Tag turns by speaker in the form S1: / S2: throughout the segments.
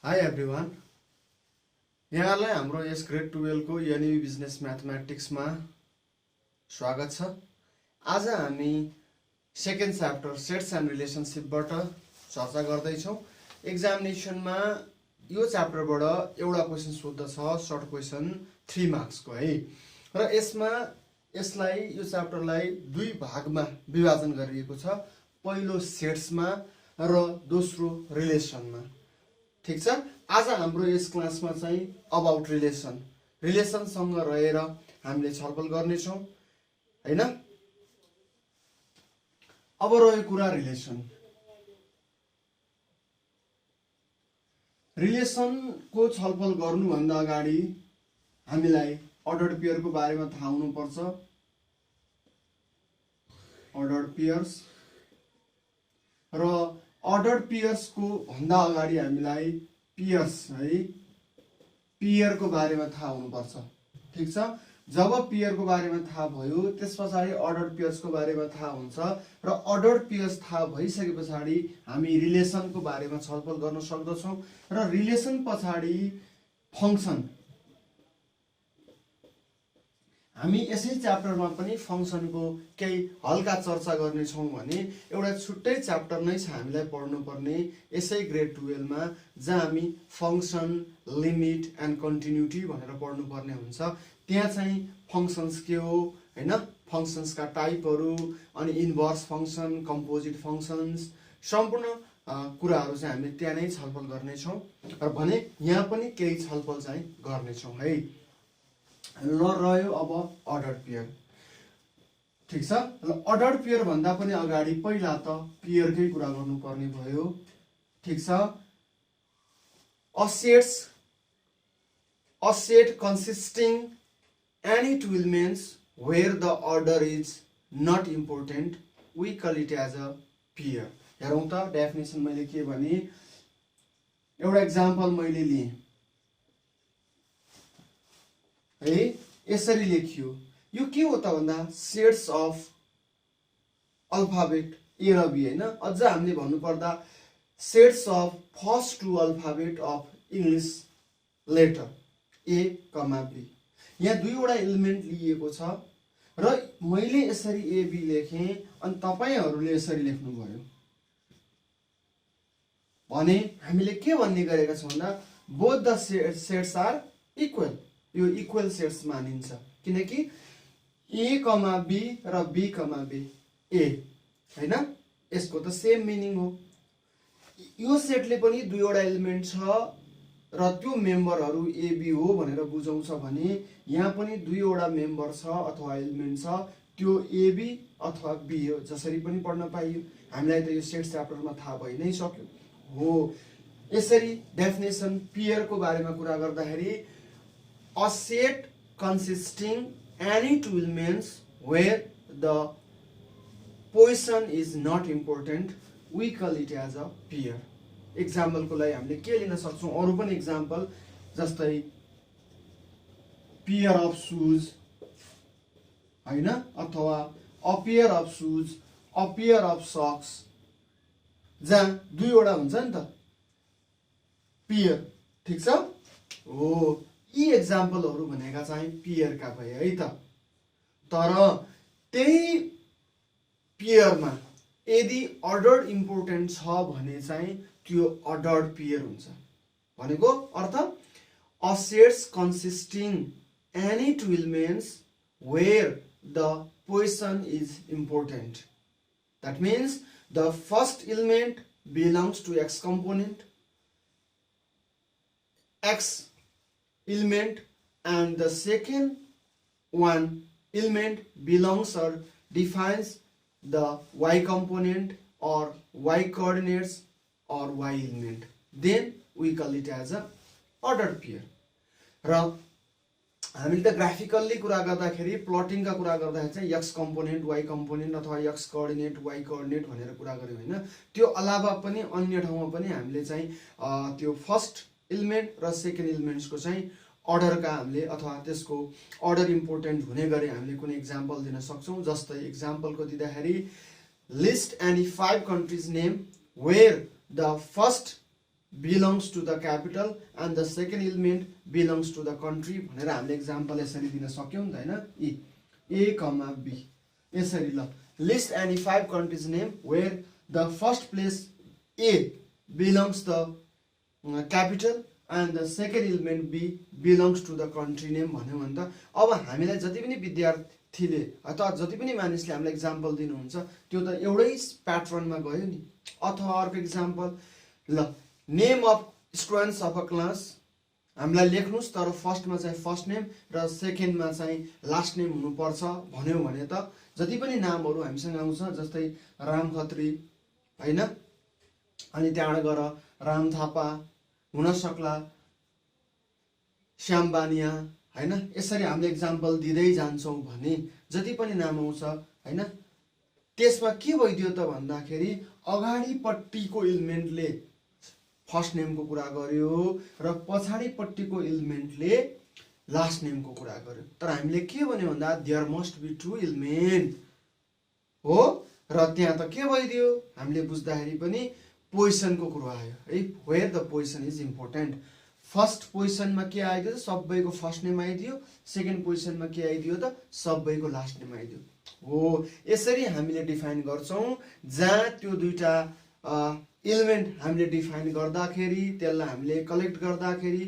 S1: High everyone, यहाँलाई हाम्रो यस grade 12 को एनइबी बिजनेस म्याथमेटिक्समा स्वागत छ। आज हामी सेकेन्ड च्याप्टर सेट्स एन्ड रिलेसनशिपबाट चर्चा गर्दैछौँ। एक्जामिनेसनमा यो च्याप्टरबाट एउटा क्वेसन सोध्दछ, सर्ट क्वेसन 3 मार्क्सको है। र यसलाई यो च्याप्टरलाई दुई भागमा विभाजन गरिएको छ। पहिलो सेट्समा र दोस्रो रिलेसनमा। ठीक छ। आज हाम्रो यस क्लासमा चाहिँ अबाउट रिलेसनसँग रहेर हामीले छलफल गर्नेछौँ हैन। अब रह्यो कुरा रिलेसनको छलफल गर्नुभन्दा अगाडि हामीलाई अर्डर्ड पेयरको बारेमा थाहा हुनुपर्छ। अर्डर्ड पेयर्स र अर्डर्ड पेयर्सको भन्दा अगाडि हामीलाई पेयरको बारेमा थाहा हुनुपर्छ। ठीक छ। जब पेयरको बारेमा थाहा भयो त्यस पछाडि अर्डर्ड पेयर्सको बारेमा थाहा हुन्छ र अर्डर्ड पेयर्स थाहा भइसके पछाडि हामी रिलेसनको बारेमा छलफल गर्न सक्दछौँ र रिलेसन पछाडि फङ्सन। हामी यसै च्याप्टरमा पनि फङ्सनको केही हल्का चर्चा गर्नेछौँ भने एउटा छुट्टै च्याप्टर नै छ हामीलाई पढ्नुपर्ने यसै ग्रेड 12 मा, जहाँ हामी फङ्सन, लिमिट एन्ड कन्टिन्युटी भनेर पढ्नुपर्ने हुन्छ। त्यहाँ चाहिँ फङ्सन्स के हो हैन, फङ्सन्सका टाइपहरू, अनि इन्भर्स फङ्सन, कम्पोजिट फङ्सन्स, सम्पूर्ण कुराहरू चाहिँ हामीले त्यहाँ नै छलफल गर्नेछौँ। र भने यहाँ पनि केही छलफल चाहिँ गर्नेछौँ है। रह्यो अब अर्डर्ड पेयर। ठीक छ। अर्डर्ड पेयर भन्दा पनि अगाडि पहिला त पेयरकै कुरा गर्नुपर्ने भयो। ठीक छ। A set consisting any two elements where the order is not important, we call it as a pair. हेरौँ त डेफिनेसन मैले के भने, एउटा एक्जाम्पल मैले लिएँ है। यसरी लेखियो। यो के हो त भन्दा सेट्स अफ अल्फाबेट ए र बी हैन। अझ हामीले भन्नुपर्दा sets of first two alphabet of English letter A comma B. यहाँ दुईवटा एलिमेन्ट लिएको छ र मैले यसरी ए बी लेखेँ अनि तपाईहरूले यसरी लेख्नु भयो भने हामीले के भन्ने गरेका छौँ भन्दा both the sets are equal. यो इक्वल सेट्स मानिन्छ किनकि ए कमा बी र बी कमा बी ए हैन, यसको त सेम मिनिङ हो। यो सेटले पनि दुईवटा एलिमेन्ट छ र त्यो मेम्बरहरू ए बी हो भनेर बुझाउँछ भने यहाँ पनि दुईवटा मेम्बर छ अथवा एलिमेन्ट छ, त्यो ए बी अथवा बी हो। जसरी पनि पढ्न पाइयो। हामीलाई त यो सेट्स च्याप्टरमा थाहा भइ नै सक्यो हो। यसरी डेफिनेसन पेयरको बारेमा कुरा गर्दाखेरि a set consisting any two elements where the position is not important, we call it as a pair. एक्जाम्पलको लागि हामीले के लिन सक्छौँ, अरू पनि एक्जाम्पल जस्तै पेयर अफ सुज हैन, अथवा a pair of shoes, a pair of socks, जहाँ दुईवटा हुन्छ नि त पेयर। ठीक छ हो। यी एक्जाम्पलहरू भनेका चाहिँ पेयरका भए है त। तर त्यही पेयरमा यदि अर्डर्ड इम्पोर्टेन्ट छ भने चाहिँ त्यो अर्डर्ड पेयर हुन्छ। भनेको अर्थ a sets consisting any two elements where the position is important. That means the first element belongs to x component, x element, and the second one element belongs or defines the y component or y coordinates or y element, then we call it as a ordered pair. र हामीले त graphically कुरा गर्दाखेरि, प्लटिङका कुरा गर्दाखेरि चाहिँ x component why component अथवा x coordinate why coordinate भनेर कुरा गर्यौँ हैन। त्यो अलावा पनि अन्य ठाउँमा पनि हामीले चाहिँ त्यो फर्स्ट एलिमेन्ट र सेकेन्ड एलिमेन्ट्सको चाहिँ अर्डरका हामीले अथवा त्यसको अर्डर इम्पोर्टेन्ट हुने गरी हामीले कुनै एक्जाम्पल दिन सक्छौँ। जस्तै एक्जाम्पलको दिँदाखेरि list any 5 countries name where the first belongs to the capital and the second element belongs to the country भनेर हामीले एक्जाम्पल यसरी दिन सक्यौं नि त हैन A comma B यसरी ल list any 5 countries name where the first place A belongs the capital and the second element B belongs to the country name भन्यो भने त अब हामीलाई जति पनि विद्यार्थीले अथवा जति पनि मानिसले हामीलाई एक्जाम्पल दिनुहुन्छ त्यो त एउटै प्याटर्नमा गयो नि अथवा अर्को एक्जाम्पल ल name of students of a class हामीलाई लेख्नुस् तर फर्स्टमा चाहिँ फर्स्ट नेम र सेकेन्डमा चाहिँ लास्ट नेम हुनुपर्छ भन्यो भने त जति पनि नामहरू हामीसँग आउँछ जस्तै राम खत्री हैन अनि त्यहाँबाट गएर राम थापा हुन सक्ला श्याम बानिया हैन यसरी हामीले एक्जाम्पल दिँदै जान्छौं भने जति पनि नाम आउँछ हैन त्यसमा के भइदियो त भन्दाखेरि अगाडिपट्टिको एलिमेन्टले फर्स्ट नेमको कुरा गर्यो र पछाडिपट्टिको एलिमेन्टले लास्ट नेमको कुरा गर्यो तर हामीले के भन्यो भन्दा there must be two element हो र त्यहाँ त के भइदियो हामीले बुझ्दाखेरि पनि पोजिसनको कुरा आयो है where the position is important first पोजिसनमा के आइदियो त सबैको फर्स्ट नेम आइदियो सेकेन्ड पोजिसनमा के आइदियो त सबैको लास्ट नेम आइदियो हो यसरी हामीले डिफाइन गर्छौं जहाँ त्यो दुईटा एलिमेन्ट हामीले डिफाइन गर्दाखेरि त्यसलाई हामीले कलेक्ट गर्दाखेरि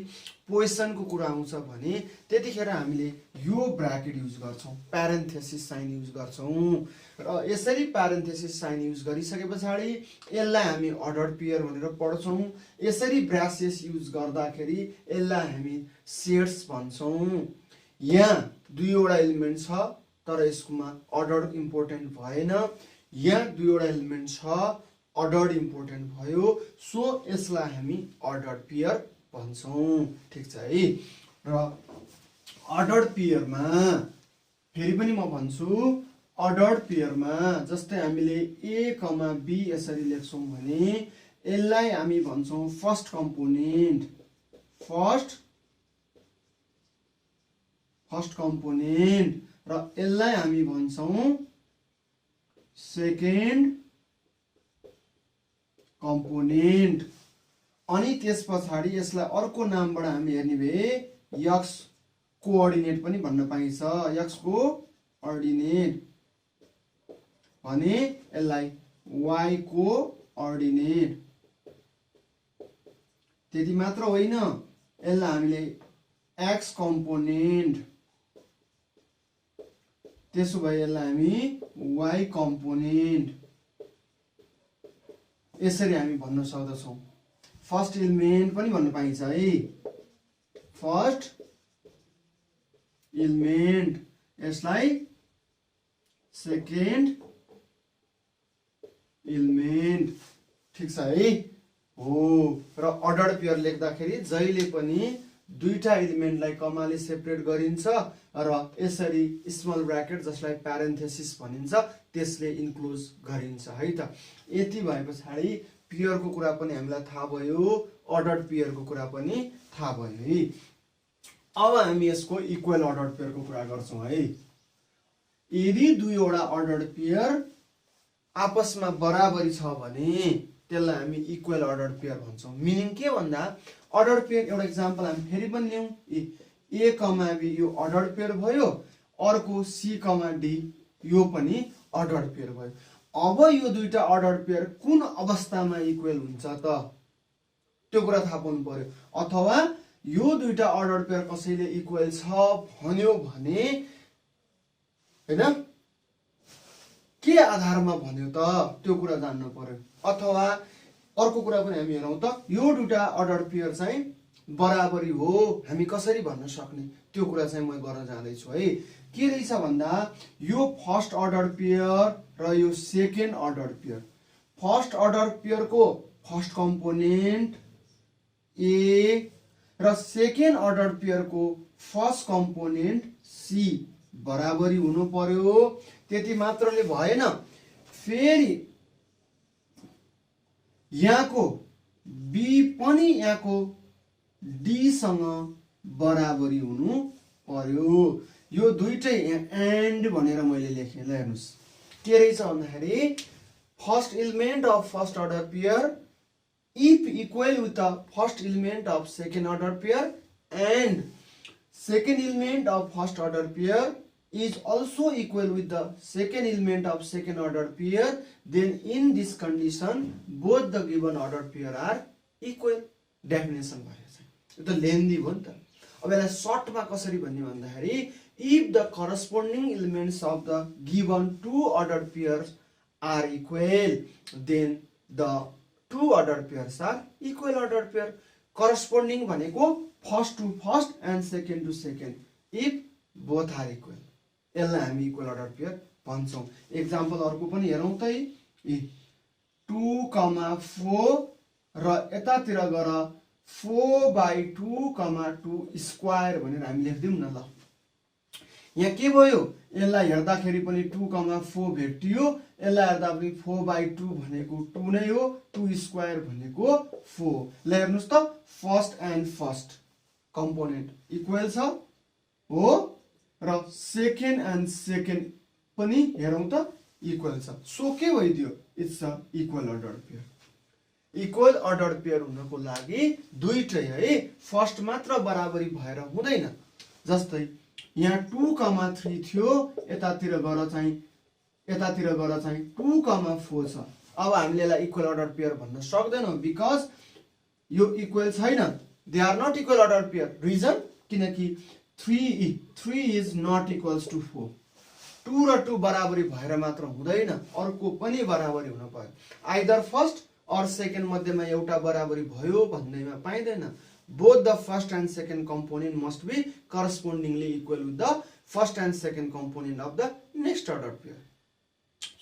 S1: पोजिसनको कुरा आउँछ भने त्यतिखेर हामीले यो ब्र्याकेट युज गर्छौं प्यारेन्थेसिस साइन युज गर्छौं र यसरी प्यारेन्थेसिस साइन युज गरिसकेपछि यसलाई हामी अर्डर्ड पेयर भनेर पढ्छौं यसरी ब्रासेस युज गर्दाखेरि यसलाई हामी सेट्स भन्छौं यहाँ दुईवटा एलिमेन्ट छ तर यसकोमा अर्डर इम्पोर्टेन्ट भएन यहाँ दुईवटा एलिमेन्ट छ अर्डर्ड इम्पोर्टेन्ट भयो सो यसलाई हामी अर्डर्ड पेयर भन्छौं ठीक छ है र अर्डर्ड पेयरमा फेरि पनि म भन्छु अर्डर्ड पेयरमा जस्तै हामीले A, B यसरी लेख्छौं भने यसलाई हामी भन्छौं फर्स्ट कम्पोनेन्ट र यसलाई हामी भन्छौं सेकेन्ड कम्पोनेन्ट अनि त्यसपछि यसलाई अर्को नामबाट हामी हेर्ने भए एक्स कोअर्डिनेट पनि भन्न पाइन्छ एक्स कोअर्डिनेट भने यसलाई वाई कोअर्डिनेट त्यति मात्र होइन यसलाई हामीले एक्स कम्पोनेन्ट त्यसो भए यसलाई हामी वाई कम्पोनेन्ट यसरी हामी भन्न सक्दछौं फर्स्ट एलिमेन्ट पनि भन्न पाइन्छ है फर्स्ट एलिमेन्ट यसलाई सेकेन्ड एलिमेन्ट ठीक छ है हो र अर्डर्ड पेयर लेख्दाखेरि जहिले पनि दुईटा एलिमेन्टलाई कमाले सेपरेट गरिन्छ र यसरी स्मल ब्र्याकेट जसलाई प्यारेन्थेसिस भनिन्छ त्यसले इन्क्लोज गरिन्छ है त यति भएपछि पेयरको कुरा पनि हामीलाई थाहा भयो अर्डर्ड पेयरको कुरा पनि थाहा भयो है अब हामी यसको इक्वल अर्डर्ड पेयरको कुरा गर्छौं है यदि दुईवटा अर्डर्ड पेयर आपसमा बराबरी छ भने त्यसलाई हामी इक्वल अर्डर्ड पेयर भन्छौं मिनिङ के भन्दा अर्डर्ड पेयर एउटा एक्जाम्पल हामी फेरि पनि लियौं A, B यो अर्डर्ड पेयर भयो अर्को C, D यो पनि अर्डर्ड पेयर भयो अब यो दुईटा अर्डर्ड पेयर कुन अवस्थामा इक्वल हुन्छ त त्यो कुरा थाहा पाउनु पर्यो अथवा यो दुईटा अर्डर्ड पेयर कसैले इक्वल छ भन्यो भने हैन के आधारमा भन्यो त त्यो कुरा जान्न पर्यो अथवा अर्को कुरा पनि हामी हेरौं त यो दुईटा अर्डर्ड पेयर चाहिँ बराबरी हो हामी कसरी भन्न सक्ने त्यो कुरा चाहिँ म गर्न जाँदै छु है के रहेछ भन्दा यो फर्स्ट अर्डर पेयर र यो second order pair first order पेयरको फर्स्ट कम्पोनेन्ट A र सेकेन्ड अर्डर पेयरको फर्स्ट कम्पोनेन्ट C बराबरी हुनु पर्यो त्यति मात्रले भएन फेरि यहाँको B पनि यहाँको D सँग बराबरी हुनु पर्यो यो दुईटै एन्ड भनेर मैले लेखे ल हेर्नुस् के रहेछ भन्दाखेरि first element of first order pair if equal with the first element of second order pair and second element of first order pair is also equal with the second element of second order pair, then in this condition both the given order pair are equal. Definition भयो यो त लेन्दी भयो नि त। अब यसलाई सर्टमा कसरी भन्ने भन्दाखेरि if the corresponding elements of the given two ordered pairs are equal, then the two ordered pairs are equal ordered pair. Corresponding भनेको first to first and second to second if both are equal, यसलाई हामी equal order pair भन्छौं। Example अर्को पनि हेरौं त 2,4 र यतातिर गएर 4/2, 2 स्क्वायर भनेर हामी लेख्दियौं न ल। यहाँ के भयो यसलाई हेर्दाखेरि पनि 2,4 भेटियो, यसलाई हेर्दा पनि 4/2 भनेको 2 नै हो, 2 स्क्वायर भनेको 4। ल हेर्नुस् त first and first component equal छ हो र सेकेन्ड एन्ड सेकेन्ड पनि हेरौं त इक्वल छ। सो के भइदियो it's a equal order pair. Equal order pair हुनको लागि दुईटै है फर्स्ट मात्र बराबरी भएर हुँदैन। जस्तै यहाँ 2,3 थियो, यतातिर गएर चाहिँ 2,4 छ। अब हामीले यसलाई इक्वल अर्डर पेयर भन्न सक्दैनौं बिकज यो इक्वल छैन। They are not equal order pair. Reason किनकि 3 इज नट इक्वल्स टु 4। 2 र 2 बराबरी भएर मात्र हुँदैन, अर्को पनि बराबरी हुन पर्यो। आइदर फर्स्ट और सेकेन्ड मध्येमा एउटा बराबरी भयो भन्दैमा पाइदैन। Both the first and second component must be correspondingly equal with the first and second component of the next order pair.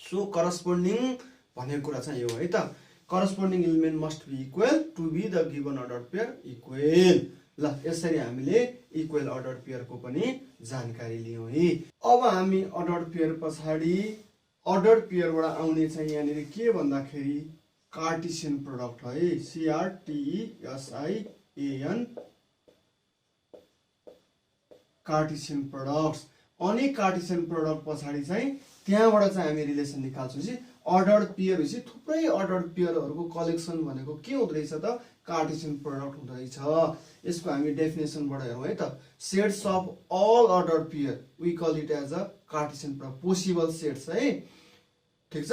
S1: So corresponding भन्ने कुरा चाहिँ यो है त। Corresponding element must be equal to be the given order pair equal. ल यसरी हामीले equal order पेयरको पनि जानकारी लियौं है। अब हामी अर्डर पेयर पछाडी अर्डर पेयरबाट आउने चाहिँ यहाँनिर के भन्दाखेरि कार्टेसियन प्रोडक्ट है, CRTESIAN कार्टेसियन प्रोडक्ट्स। अनि कार्टेसियन प्रोडक्ट पछाडी चाहिँ त्यहाँबाट चाहिँ हामी रिलेसन निकाल्छौं जी अर्डर पेयर हुन्छ। थुप्रै अर्डर पेयरहरुको कलेक्सन भनेको के हुँदै रहेछ त कार्टेसियन प्रोडक्ट हुँदै रहेछ। यसको हामी डेफिनेसनबाट हेरौं है त। Sets of all order pair we call it as a Cartesian product. Possible sets है, ठीक छ।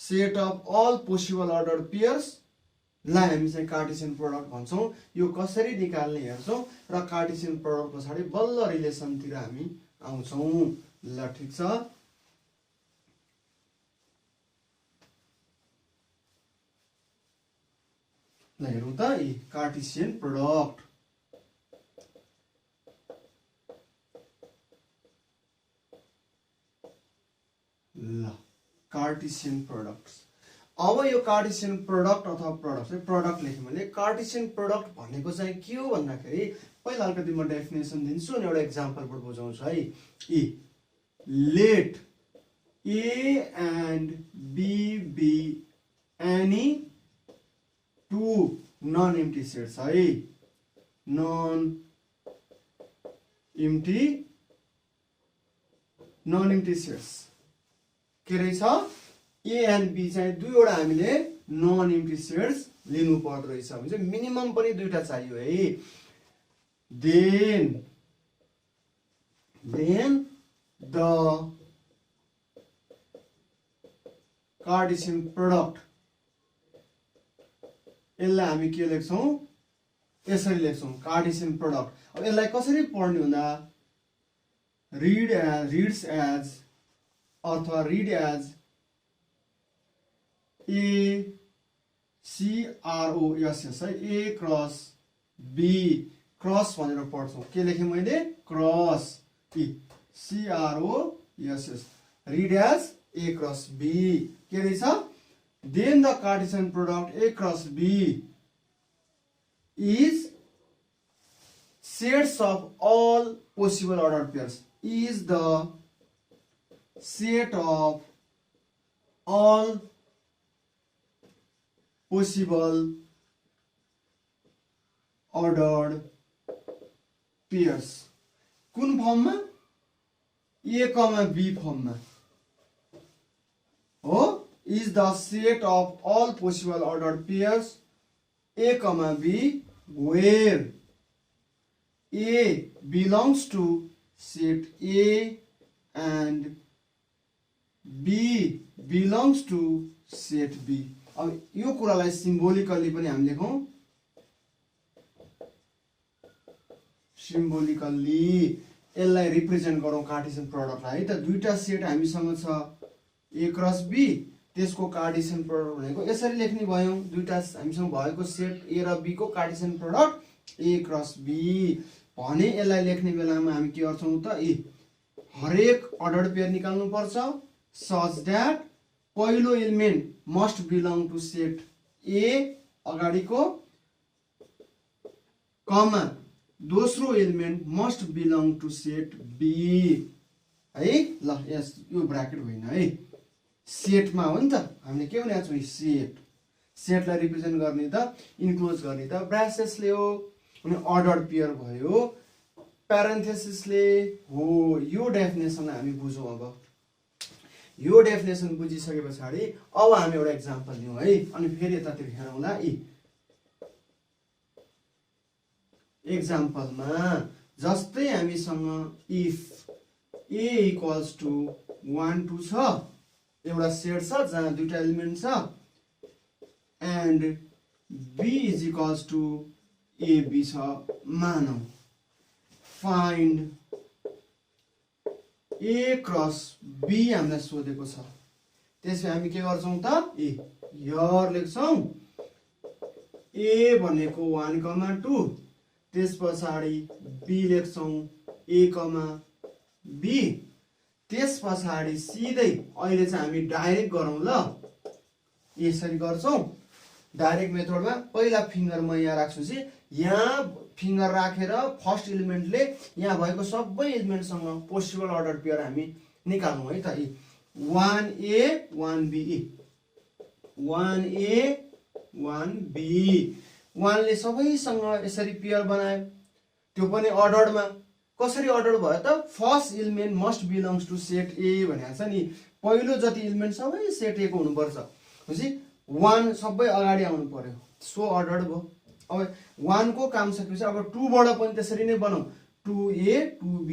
S1: Set of all possible order pairs लाई हामी चाहिँ कार्टेसियन प्रोडक्ट भन्छौं। यो कसरी निकाल्ने हेर्छौं र कार्टेसियन प्रोडक्ट पछाडी बल्ल रिलेसनतिर हामी आउँछौं। ल ठीक छ। ल हेरौं त कार्टेसियन प्रोडक्ट। ल कार्टेसियन प्रोडक्ट्स। अब यो कार्टेसियन प्रोडक्ट अथवा प्रोडक्ट चाहिँ प्रोडक्ट लेख्यौं भने कार्टेसियन प्रोडक्ट भनेको चाहिँ के हो भन्दाखेरि पहिला अलिकति म डेफिनेसन दिन्छु अनि एउटा एक्जाम्पलबाट बुझाउँछु है। Let A and B be any two non-empty sets है। non-empty sets के रहेछ A and B चाहिँ दुईवटा हामीले नन एम्प्टी सेट्स लिनु पर्दो रहेछ भने चाहिँ मिनिमम पनि दुईटा चाहियो है। then the कार्टेसियन प्रोडक्ट यसलाई हामी के लेख्छौं यसरी लेख्छौं कार्टेसियन प्रोडक्ट। अब यसलाई कसरी पढ्ने भन्दा रीड्स एज अथवा रीड एज ACROSS है। A क्रस B क्रस भनेर पढ्छौं। के लेखेँ मैले cross CROSS read as A cross B के रहेछ। Then the Cartesian product A cross B is sets of all possible ordered pairs is the set of all possible ordered pairs। कुन फर्ममा A, B फर्ममा हो। is the set of all possible ordered pairs A comma B where A belongs to set A and B belongs to set B. अब यो कुरालाई symbolically पनि हामी लेखौं, symbolically यसलाई रिप्रेजेन्ट गरौं कार्टेसियन प्रोडक्टलाई है त। दुईटा सेट हामीसँग छ A क्रस B, त्यसको कार्टेसियन प्रोडक्ट भनेको यसरी लेख्ने भयौं, दुईटा हामीसँग भएको सेट A र B को Cartesian product A cross B भने यसलाई लेख्ने बेलामा हामी के गर्छौं त, हरेक अर्डर्ड पेयर निकाल्नु पर्छ सच दैट पहिलो element must belong to set A अगाडिको कमा दोस्रो element must belong to set B है। ल यस यो ब्राकेट होइन है, सेटमा हो नि त, हामीले के भनेको छौं सेट, सेटलाई रिप्रेजेन्ट गर्ने त इन्क्लोज गर्ने त ब्राकेट्सले हो, अनि अर्डर्ड पेयर भयो प्यारेन्थेसिसले हो। यो डेफिनेसन हामी बुझौं। अब यो डेफिनेसन बुझिसके पछाडि अब हामी एउटा एक्जाम्पल लियौं है, अनि फेरि यतातिर हेरौँला। एक्जाम्पलमा जस्तै हामीसँग इफ A इक्वल्स टु 1 2 छ, एउटा सेट छ जहाँ दुईटा एलिमेन्ट छ, and B is equals to AB छ मानौं, फाइन्ड A क्रस B हामीलाई सोधेको छ। त्यसपछि हामी के गर्छौं त, हियर लेख्छौं A भनेको 1 कमा 2, त्यसपछि B लेख्छौं A कमा B, त्यसपछि सिधै अहिले चाहिँ हामी डाइरेक्ट गरौँ ल, यसरी गर्छौं डाइरेक्ट मेथडमा। पहिला फिंगर म यहाँ राख्छु चाहिँ, यहाँ फिंगर राखेर फर्स्ट एलिमेन्टले यहाँ भएको सबै एलिमेन्टसँग पोसिबल अर्डर पेयर हामी निकाल्नु है त। 1A 1B 1A 1B 1 ले सबैसँग यसरी पेयर बनायो, त्यो पनि अर्डरमा। कसरी अर्डर भयो त, first element must belongs to set A भनेको छ नि, पहिलो जति एलिमेन्ट सबै सेट A को हुनुपर्छ, खुसी 1 सबै अगाडि आउनु पर्यो, सो अर्डर्ड भयो। अब 1 को काम सकेपछि अब 2 बाट पनि त्यसरी नै बनाऊ, 2A 2B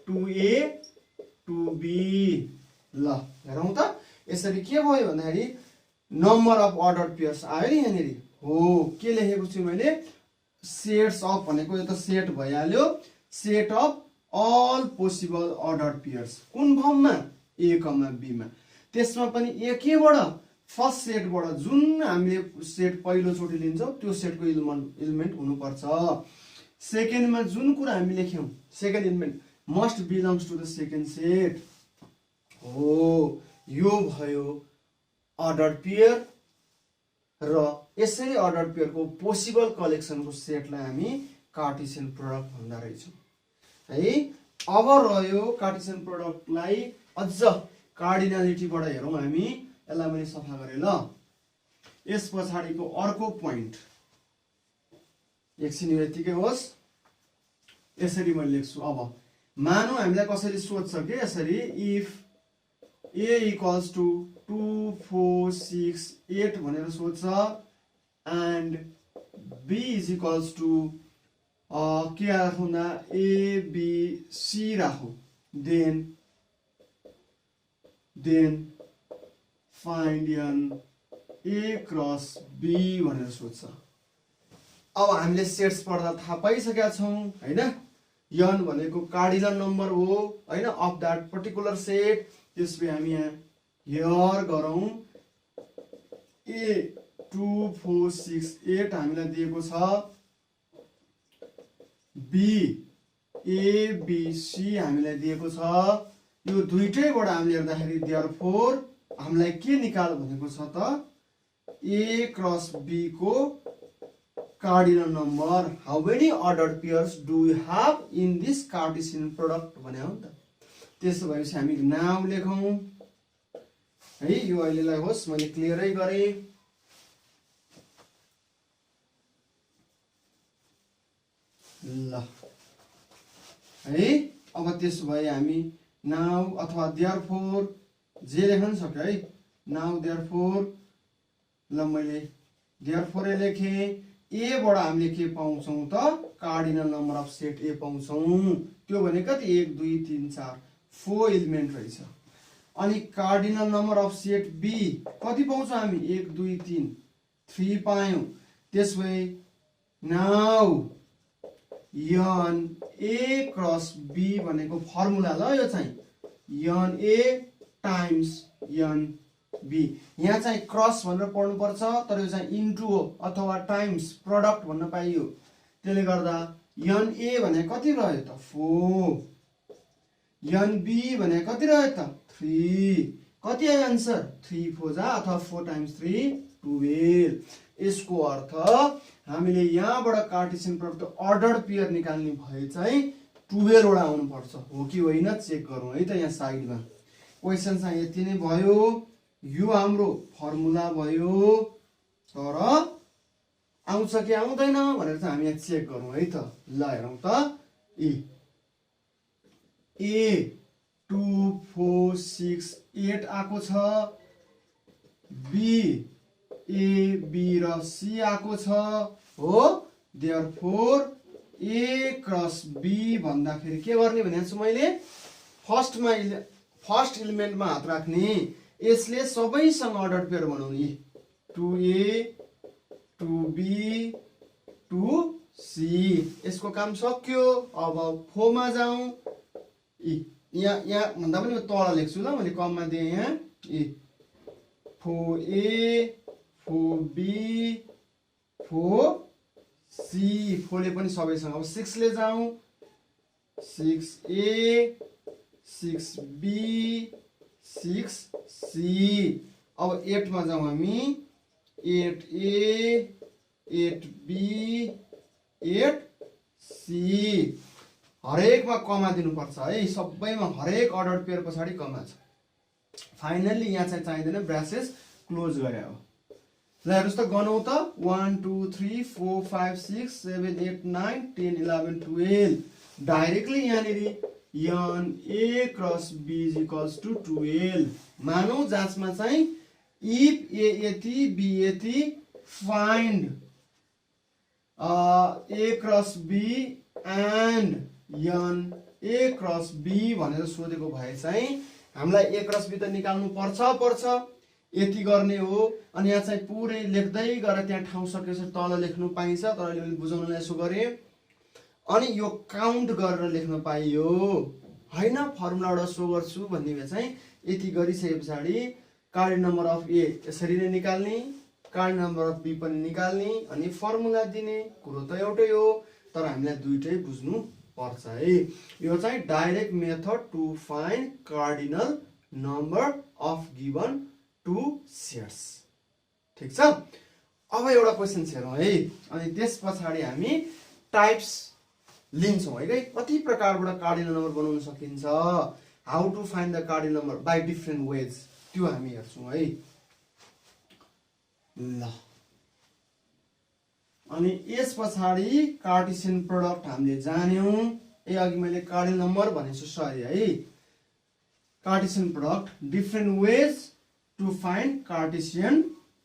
S1: 2A 2B। ल हेरौँ त यसरी के भयो भन्दाखेरि नम्बर अफ अर्डर्ड पेयर्स आयो नि यहाँनिर हो। के लेखेको छु मैले, सेट्स अफ भनेको यो त सेट भइहाल्यो, set of all possible ordered pairs कुन फर्ममा A कमा B मा, त्यसमा पनि A के बाट फर्स्ट सेटबाट जुन हामीले सेट पहिलो चोटि लिन्छौं त्यो सेटको एलिमेन्ट हुनुपर्छ। सेकेन्डमा जुन कुरा हामी लेख्यौं second element must belongs to the second set हो। यो भयो अर्डर्ड पेयर र यसरी अर्डर्ड पेयरको पोसिबल कलेक्सनको सेटलाई हामी कार्टेसियन प्रोडक्ट भन्दा रहेछौं है। अब रह्यो कार्टेसियन प्रोडक्टलाई अझ कार्डिनालिटीबाट हेरौं हामी, यसलाई मैले सफा गरे ल। यस पछाडिको अर्को पोइन्ट एकछिन यतिकै होस्, यसरी मैले लेख्छु। अब मानौ हामीलाई कसैले सोध्छ के यसरी, इफ A इक्वल्स टु 2 4 6 8 भनेर सोध्छ, and B is equals to के राखौँदा A B C राखौँ, then find n A cross B भनेर सोध्छ। अब हामीले सेट्स पढ्दा थाहा पाइसकेका छौं हैन, n भनेको कार्डिनल नम्बर हो हैन अफ दैट पर्टिकुलर सेट। त्यसपछि हामी यहाँ हियर गरौँ, A 2 4 6 8 हामीलाई दिएको छ, B A B C हामीलाई दिएको छ। यो दुईटैबाट हामीले हेर्दाखेरि देयरफोर हामीलाई के निकाल भनेको छ त, A क्रस B को cardinal number, how many ordered pairs do you have in this Cartesian product भने हो नि त। त्यसो भएपछि हामी नाउ लेखौं है, यो अहिलेलाई होस् मैले क्लियरै गरे। ल है, अब त्यसो भए हामी नाउ अथवा देयरफोर जे लेख्न सक्यो है, नाउ देयरफोर। ल मैले देयरफोर लेखे ए बाट हामीले के पाउँछौं त cardinal number of set A पाउँछौं त्यो भने कति 1 2 3 4 4 एलिमेन्ट रहेछ अनि cardinal number of set B कति पाउँछौं हामी 1 2 3 3 पायौं त्यसै now n a cross b भनेको फर्मुला ल यो चाहिँ n a times n b यहाँ चाहिँ क्रस भनेर पढ्नु पर्छ तर यो चाहिँ इन्टु हो अथवा टाइम्स प्रोडक्ट भन्न पाइयो त्यसले गर्दा n a भने कति रह्यो त 4 n b भने कति रह्यो त 3 कति आयो आन्सर 3 4 जा अथवा 4 टाइम्स 3 12 यसको अर्थ हामीले यहाँबाट कार्टेशियन प्रोडक्ट अर्डर पेयर निकाल्ने भए चाहिँ 12 वटा आउनु पर्छ हो कि होइन चेक गरौँ है त यहाँ साइडमा क्वेशन चाहिँ यति नै भयो यो हाम्रो फर्मुला भयो तर आउँछ कि आउँदैन भनेर चाहिँ हामी यहाँ चेक गरौँ है त ल हेरौँ त ए 2 4 6 8 आको छ बी ए बी र सी आको छ हो देयरफोर ए क्रस बी भन्दाखेरि के गर्ने भनेको छु मैले फर्स्ट एलिमेन्टमा हात राख्ने यसले सबैसँग अर्डर पेयर बनाउने 2a 2b 2c यसको काम सक्यो अब 4 मा जाउँ यहाँ भन्दा पनि म तल लेख्छु ल मैले कममा दिएँ यहाँ 4a 4b 4c 4 ले पनि सबैसँग अब 6 ले जाउँ 6a 6b 6c अब 8 मा जाउँ हामी 8a 8b 8c हरेकमा कमा दिनुपर्छ है सबैमा हरेक अर्डर पेयर पछाडि कमा छ फाइनली यहाँ चाहिँ चाहिँदैन ब्रासेस क्लोज गरे हो ल हेर्नुस् त गनौ त 1 2 3 4 5 6 7 8 9 10 11 12 डाइरेक्टली यहाँनिर n a cross b is equals to 12 मानौ जाँचमा चाहिँ if a यति b यति find a cross b and n a cross b भनेर सोधेको भए चाहिँ हामीलाई a क्रस b त निकाल्नु पर्छ यति गर्ने हो अनि यहाँ चाहिँ पुरै लेख्दै गएर त्यहाँ ठाउँ सकेपछि तल लेख्नु पाइन्छ तर अहिले बुझाउनलाई यसो गरे अनि यो काउन्ट गरेर लेख्न पाइयो हैन फर्मुलाबाट सो गर्छु भन्ने भए चाहिँ यति गरिसके पछाडि कार्डिनल नम्बर अफ ए यसरी नै निकाल्ने कार्डिनल नम्बर अफ बी पनि निकाल्ने अनि फर्मुला दिने कुरो त एउटै हो तर हामीलाई दुईटै बुझ्नु पर्छ है यो चाहिँ direct method to find cardinal number of given two sets ठीक छ अब एउटा क्वेशन हेरौँ है अनि त्यस पछाडि हामी टाइप्स लिन्छौँ है कति प्रकारबाट कार्डिनल नम्बर बनाउन सकिन्छ how to find the cardinal number by different ways त्यो हामी हेर्छौँ है ल अनि यस पछाडि कार्टेशियन प्रोडक्ट हामीले जान्यौं अघि मैले कार्डिनल नम्बर भनेछु सरी है Cartesian product different ways to find Cartesian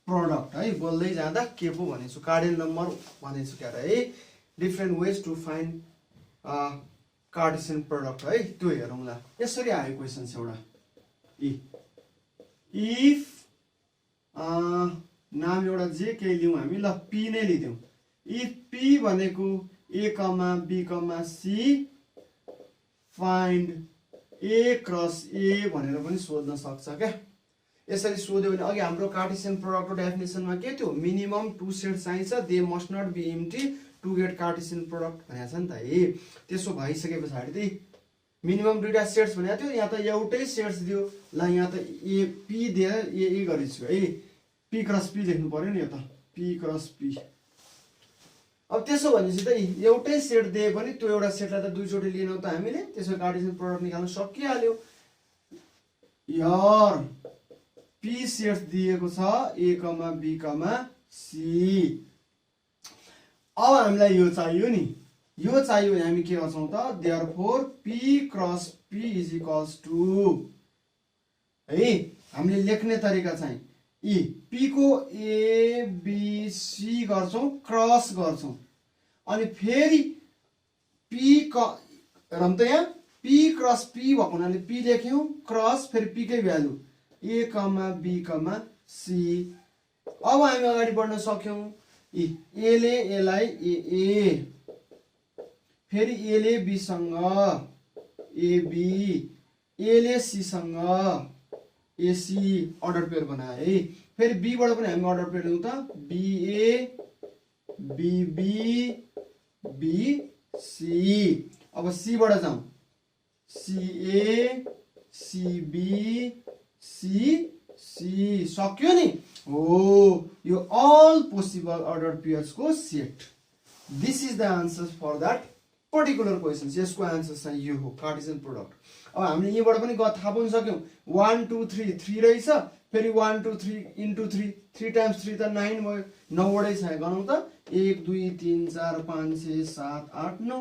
S1: product है बोल्दै जाँदा के पो भनेछु कार्डिनल नम्बर भनेछु क्या है different ways to find Cartesian product है त्यो हेरौँला यसरी आयो क्वेशन एउटा इफ नाम एउटा जे केही लिउँ हामी ल पी नै लिदिउँ इफ पी भनेको A comma B comma C find A cross A भनेर पनि सोध्न सक्छ क्या यसरी सोध्यो भने अघि हाम्रो कार्टेशियन प्रोडक्टको डेफिनेसनमा के थियो मिनिमम टु सेट चाहिन्छ they must not be empty to get Cartesian product भनेको छ नि त है त्यसो भइसके पछाडि चाहिँ मिनिमम दुईटा सेट्स भनेको थियो यहाँ त एउटै सेट्स दियो ल यहाँ त ए पी दिएर ए गरेछु है पी क्रस पी लेख्नु पर्यो नि यो त पी क्रस पी अब त्यसो भनेपछि त एउटै सेट दिए पनि त्यो एउटा सेटलाई त दुईचोटि लिएनौ त हामीले त्यसो कार्टेशियन प्रोडक्ट निकाल्न सकिहाल्यो यार पी सेट दिएको छ ए कमा बी कमा सी अब हामीलाई यो चाहियो नि यो चाहियो भने हामी के गर्छौं त therefore P cross P is equals to है हामीले लेख्ने तरिका चाहिँ ई पी को ए बी सी गर्छौं क्रस गर्छौं अनि फेरि पी रम त यहाँ पी क्रस पी भएको हुनाले पी लेख्यौं क्रस फेरि पी कै भ्यालु ए कमा बी कमा सी। अब हामी अगाडि बढ्न सक्यौं ए ले ए लाई ए फेरि ए ले बी सँग ए बी ए ले सी सँग एसी अर्डर पेयर बनाए है। फेरि बी बाट पनि हामी अर्डर पेयर ल्याउँ त बीए बीबी बीसी। अब सी बाट जाउँ सीए सीबी सी सक्यो नि हो यो अल पोसिबल अर्डर पेयर्स को सेट। This is the answer for that particular question. यसको आन्सर चाहिँ यो हो कार्टेशियन प्रोडक्ट। अब हामीले यहीँबाट पनि थाहा पाउन सक्यौं 1 2 3 3 रहेछ फेरि 1 2 3 इन्टु 3 3 टाइम्स 3 त 9 भयो 9 वटै छ गनौं त 1 2 3 4 5 6 7 8 9।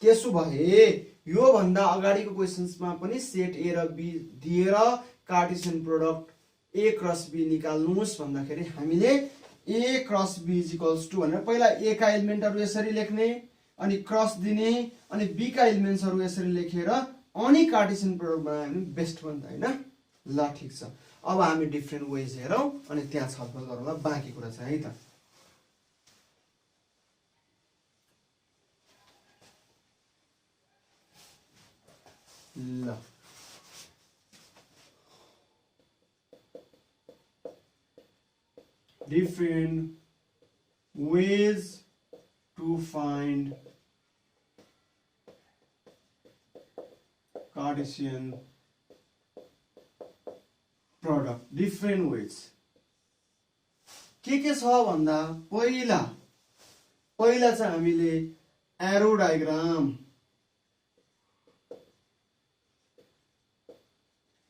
S1: त्यसो भए यो भन्दा अगाडिको क्वेशन्समा पनि सेट ए र बी दिएर Cartesian product A cross B निकाल्नुस् भन्दाखेरि हामीले A cross B equals to भनेर पहिला ए का एलिमेन्टहरु यसरी लेख्ने अनि क्रस दिने अनि बी का एलिमेन्ट्सहरु यसरी लेखेर अनि कार्टेशियन प्रोडक्ट बनायो भने बेस्ट हुन्छ हैन। ल ठीक छ। अब हामी डिफरेन्ट वेज हेरौं अनि त्यहाँ छलफल गरौँ ल बाँकी कुरा चाहिँ है त। ल different ways to find Cartesian product. Different ways. के छ भन्दा पहिला चाहिँ हामीले एरो डायग्राम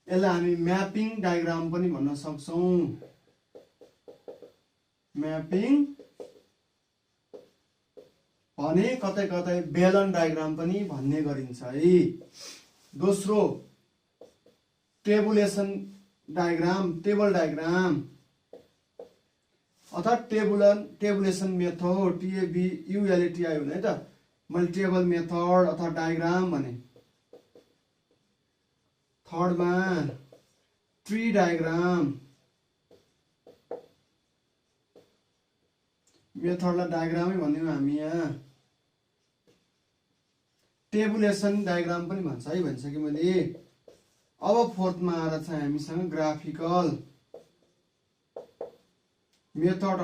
S1: यसलाई हामी म्यापिङ डायग्राम पनि भन्न सक्छौं। म्यापिङ भने कतै कतै बेलन डायग्राम पनि भन्ने गरिन्छ है। दोस्रो टेबुलेसन डायग्राम टेबल डायग्राम अथवा टेबुलेसन मेथड टीएबी युएलटी आयो भने त मैले टेबल मेथड अथवा डायग्राम भने। थर्डमा ट्री डायग्राम मेथडलाई डायग्रामै भन्यौं हामी यहाँ। टेबुलेसन डायग्राम पनि भन्छ है भनिसके मैले। अब फोर्थमा आएर चाहिँ हामीसँग ग्राफिकल मेथड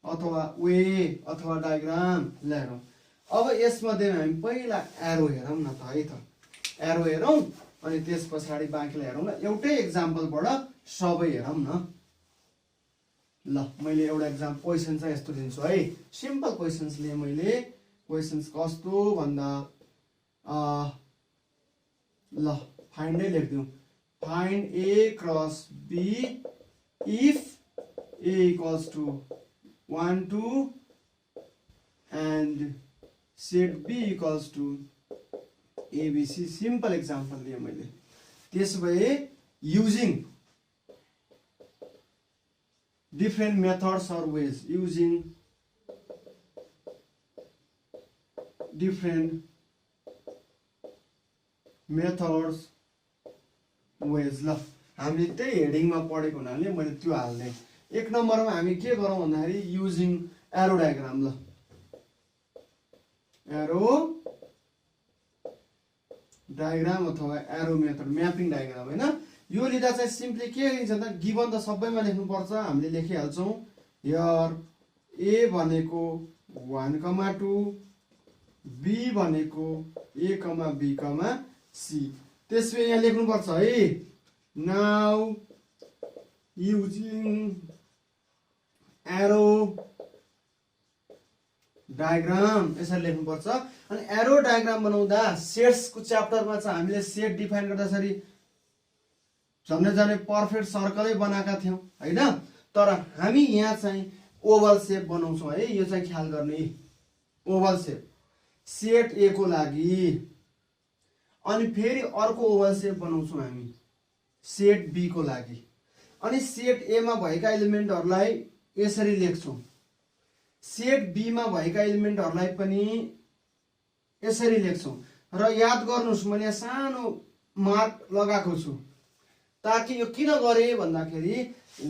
S1: अथवा वे अथवा डायग्राम ल्याएर अब यसमध्ये हामी पहिला एरो हेरौं न त है त। एरो हेरौं अनि त्यस पछाडी बाँकीलाई हेरौं न। एउटै एक्जाम्पलबाट सबै हेरौं न। ल मैले एउटा एक्जाम्पल क्वेशन चाहिँ यस्तो दिन्छु है। सिम्पल क्वेशन्स लिए मैले क्वेशन्स कस्तो भन्दा ल फाइन्डै लेख्दिउँ। Find A cross B if A equals to 1 2 and set B equals to ABC. Simple example लिए मैले। त्यसो भए using different methods or ways using different methods ways। ल हामीले त्यही हेडिङमा पढेको हुनाले मैले त्यो हाल्दै। एक नम्बरमा हामी के गरौँ भन्दाखेरि युजिङ एरो डायग्राम। ल एरो डायग्राम अथवा एरो मेथड म्यापिङ डायग्राम हैन। यो लिँदा चाहिँ सिम्पली के लिन्छ त गिवन त सबैमा लेख्नु पर्छ हामीले लेखिहाल्छौं। हियर ए भनेको 1 2 बी भनेको a b c। त्यसपछि यहाँ लेख्नु पर्छ है नाउ युजिङ एरो डायग्राम यसरी लेख्नु पर्छ। अनि एरो डायग्राम बनाउँदा सेट्स को च्याप्टरमा चाहिँ हामीले सेट डिफाइन गर्दाखेरि झन्डै पर्फेक्ट सर्कलै बनाएका थियौं हैन। तर हामी यहाँ चाहिँ ओभल शेप बनाउँछौं है। यो चाहिँ ख्याल गर्ने ओभल शेप सेट ए को लागि अनि फेरि अर्को ओभल शेप बनाउँछौं हामी सेट बी को लागि। अनि सेट ए मा भएका एलिमेन्टहरूलाई यसरी लेख्छौँ, सेट बी मा भएका एलिमेन्टहरूलाई पनि यसरी लेख्छौँ। र याद गर्नुस् मैले यहाँ सानो मार्क लगाएको छु ताकि यो किन गरे भन्दाखेरि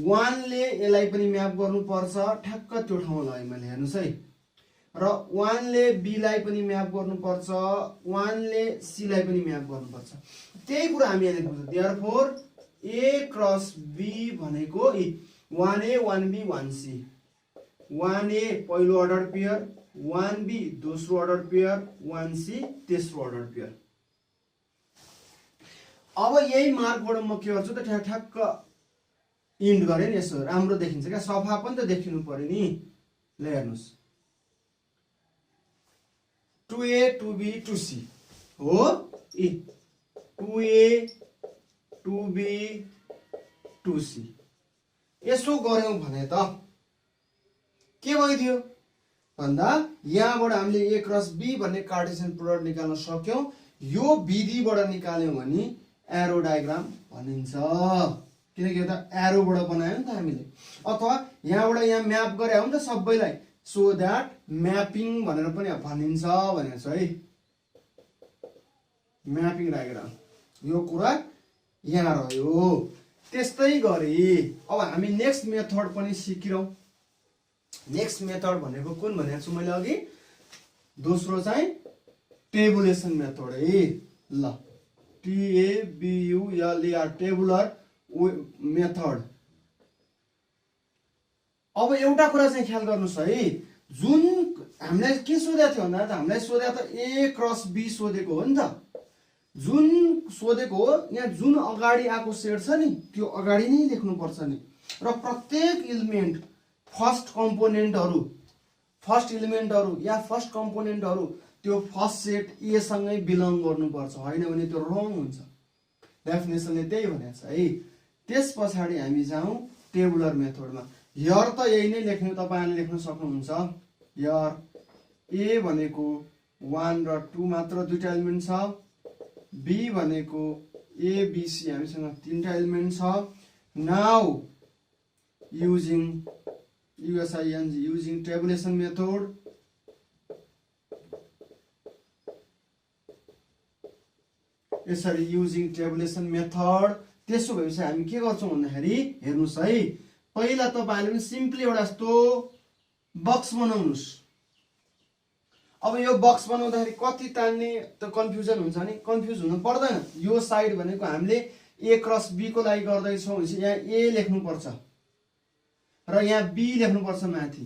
S1: 1 ले यसलाई पनि म्याप गर्नुपर्छ, ठ्याक्क त्यो ठाउँमा लगाएँ मैले, हेर्नुस् है। र 1 ले बी लाई पनि म्याप गर्नुपर्छ, 1 ले सी लाई पनि म्याप गर्नुपर्छ। त्यही कुरा हामी यहाँ लेख्नु छ, देयरफोर ए क्रस बी भनेको 1A 1B 1C, 1A पहिलो अर्डर पेयर, 1B दोस्रो अर्डर पेयर, 1C तेस्रो अर्डर पेयर। अब यही मार्कबाट म के गर्छु त ठ्याक्क इन्ड गरेँ नि, यसो राम्रो देखिन्छ क्या, सफा पनि त देखिनु पर्यो नि। ल हेर्नुस् 2A 2B 2C हो, 2A 2B 2C यसो गर्यौं भने त के भइदियो भन्दा यहाँबाट हामीले ए क्रस बी भन्ने कार्टेसियन प्रोडक्ट निकाल्न सक्यौं। यो विधिबाट निकाल्यौं भने एरो डायग्राम भनिन्छ, किनकि यो त एरोबाट बनायौं नि त हामीले। अथवा यहाँबाट यहाँ म्याप गरे हो नि त सबैलाई, सो दैट म्यापिङ भनेर पनि भनिन्छ भनेको छ है, म्यापिङ डायग्राम। यो कुरा यहाँ रह्यो। त्यस्तै गरी अब हामी नेक्स्ट मेथड पनि सिकिरौं। नेक्स्ट मेथड भनेको कुन भनेको छु मैले अघि, दोस्रो चाहिँ टेबुलेसन मेथड है। ल TABULAR टेबुलर मेथड। अब एउटा कुरा चाहिँ ख्याल गर्नुस् है, जुन हामीलाई के सोधेको थियो भन्दा त हामीलाई सोधेको त ए क्रस बी सोधेको हो नि त। जुन सोधेको हो यहाँ जुन अगाडि आएको सेट छ नि त्यो अगाडि नै लेख्नु पर्छ नि। र प्रत्येक एलिमेन्ट फर्स्ट एलिमेन्टहरु या फर्स्ट कम्पोनेन्टहरु त्यो फर्स्ट सेट ए सँगै बिलोङ गर्नुपर्छ, हैन भने त्यो रङ हुन्छ। डेफिनेसनले त्यही भनेको छ है। त्यसपछि हामी जाउँ टेबुलर मेथडमा। हियर त यही नै लेख्नु, तपाईहरुले लेख्न सक्नुहुन्छ। हियर ए भनेको 1 र 2 मात्र दुईटा एलिमेन्ट छ, बी भनेको ए बी सी हामीसँग तीनटा एलिमेन्ट छ। नाउ युजिङ युजिङ टेबुलेसन मेथड, यसरी युजिङ टेबुलेसन मेथड। त्यसो भएपछि हामी के गर्छौं भन्दाखेरि हेर्नुस् है, पहिला तपाईहरुले पनि सिम्पली एउटा यस्तो बक्स बनाउनुस्। अब यो बक्स बनाउँदाखेरि कति तान्ने त कन्फ्युजन हुन्छ नि, कन्फ्युज हुनु पर्दैन। यो साइड भनेको हामीले ए क्रस बी को लागि गर्दै छौं भने यहाँ ए लेख्नु पर्छ र यहाँ बी लेख्नु पर्छ माथि।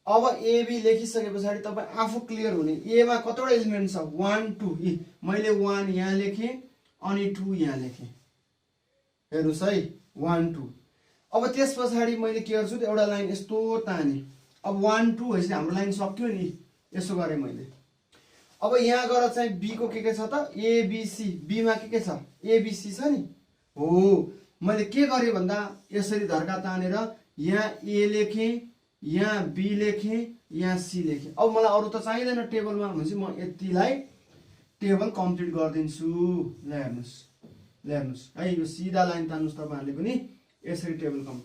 S1: अब ए बी लेखिसकेपछि तपाई आफू क्लियर हुने, ए मा कतिवटा एलिमेन्ट छ 1 2, मैले 1 यहाँ लेखे अनि 2 यहाँ लेखे, हेर्नुस् है 1 2। अब त्यसपछि मैले के गर्छु त एउटा लाइन यस्तो ताने। अब 1 2 भएपछि हाम्रो लाइन सक्यो नि, यसो गरे मैले। अब यहाँ गएर चाहिँ बी को के छ त ए बी सी, बी मा के छ ए बी सी छ नि हो। मैले के गरे भन्दा यसरी धर्का तानेर यहाँ ए लेखे, यहाँ बी लेखे, यहाँ सी लेखे। अब मलाई अरु त चाहिदैन टेबलमा भनेपछि म यतिलाई टेबल कम्प्लिट गरिदिन्छु। ल हेर्नुस् है, यो सिधा लाइन तान्नुस् तपाईहरुले पनि यसरी टेबल कम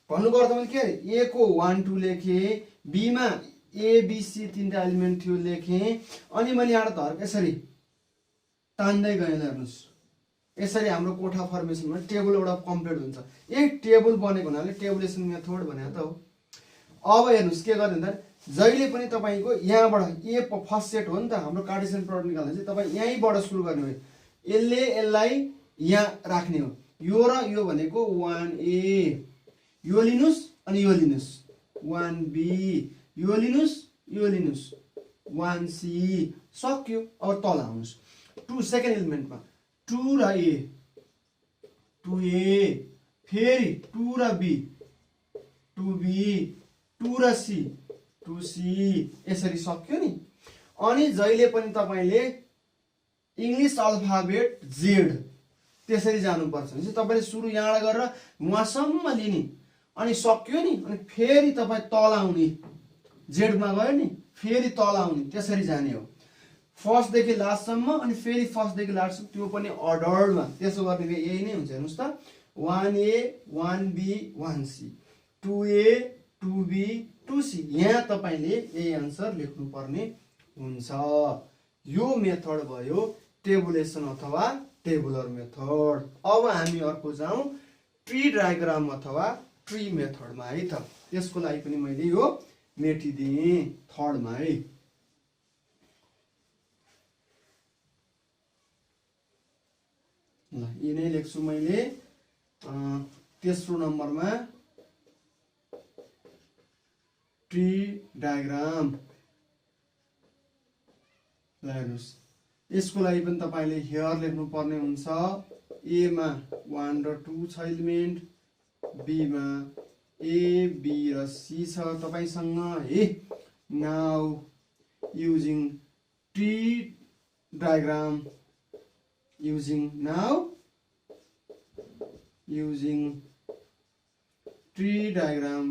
S1: भन्नु गर्दा मैले के ए को 1 2 लेखे, बी मा ए बी सी तीनटा एलिमेन्ट थियो लेखे, अनि मैले यहाँ धर्का यसरी तान्दै गएँ। हेर्नुस् यसरी हाम्रो कोठा फर्मेसनमा टेबल एउटा कम्प्लिट हुन्छ। यही टेबल बनेको हुनाले टेबुलेसन मेथड भनेको त हो। अब हेर्नुस् के गर्ने भन्दा जहिले पनि तपाईको यहाँबाट ए फर्स्ट सेट हो नि त हाम्रो कार्टेसियन प्रोडक्ट निकाल्दा चाहिँ तपाई यहीँबाट सुरु गर्ने हो। यसलाई यहाँ राख्ने हो। यो र यो भनेको 1A, यो लिनुस् अनि यो लिनुस् 1B, यो लिनुस् 1C, सक्यो। अब तल आउनुस् 2 सेकेन्ड एलिमेन्टमा 2 र A, 2A, फेरि 2 र B, 2B, 2 र C, 2C, यसरी सक्यो नि। अनि जहिले पनि तपाईले इंग्लिश अल्फाबेट Z त्यसरी जानुपर्छ। भने तपाईले सुरु यहाँबाट गरेर वहाँसम्म लिने अनि सक्यो नि, अनि फेरि तपाई तल आउने, Z मा गयो नि फेरि तल आउने, त्यसरी जाने हो। फर्स्टदेखि लास्टसम्म अनि फेरि फर्स्टदेखि लास्टसम्म त्यो पनि अर्डरमा। त्यसो गर्ने यही नै हुन्छ। हेर्नुहोस् त 1A 1B 1C 2A 2B 2C। यहाँ तपाईँले यही आन्सर लेख्नुपर्ने हुन्छ। यो मेथड भयो टेबुलेसन अथवा टेबुलर मेथड। अब हामी अर्को जाउँ ट्री डायग्राम अथवा ट्री मेथडमा है त। त्यसको लागि पनि मैले यो मेटिदिएँ थर्डमा है। ल यिनै लेख्छु मैले तेस्रो नम्बरमा ट्री डायग्राम। ल हेर्नुहोस् यसको लागि पनि तपाईँले हियर लेख्नु पर्ने हुन्छ। ए मा 1 र 2 छ एलिमेन्ट, बी मा ए बी र सी छ तपाईसँग है। Now using tree diagram using tree diagram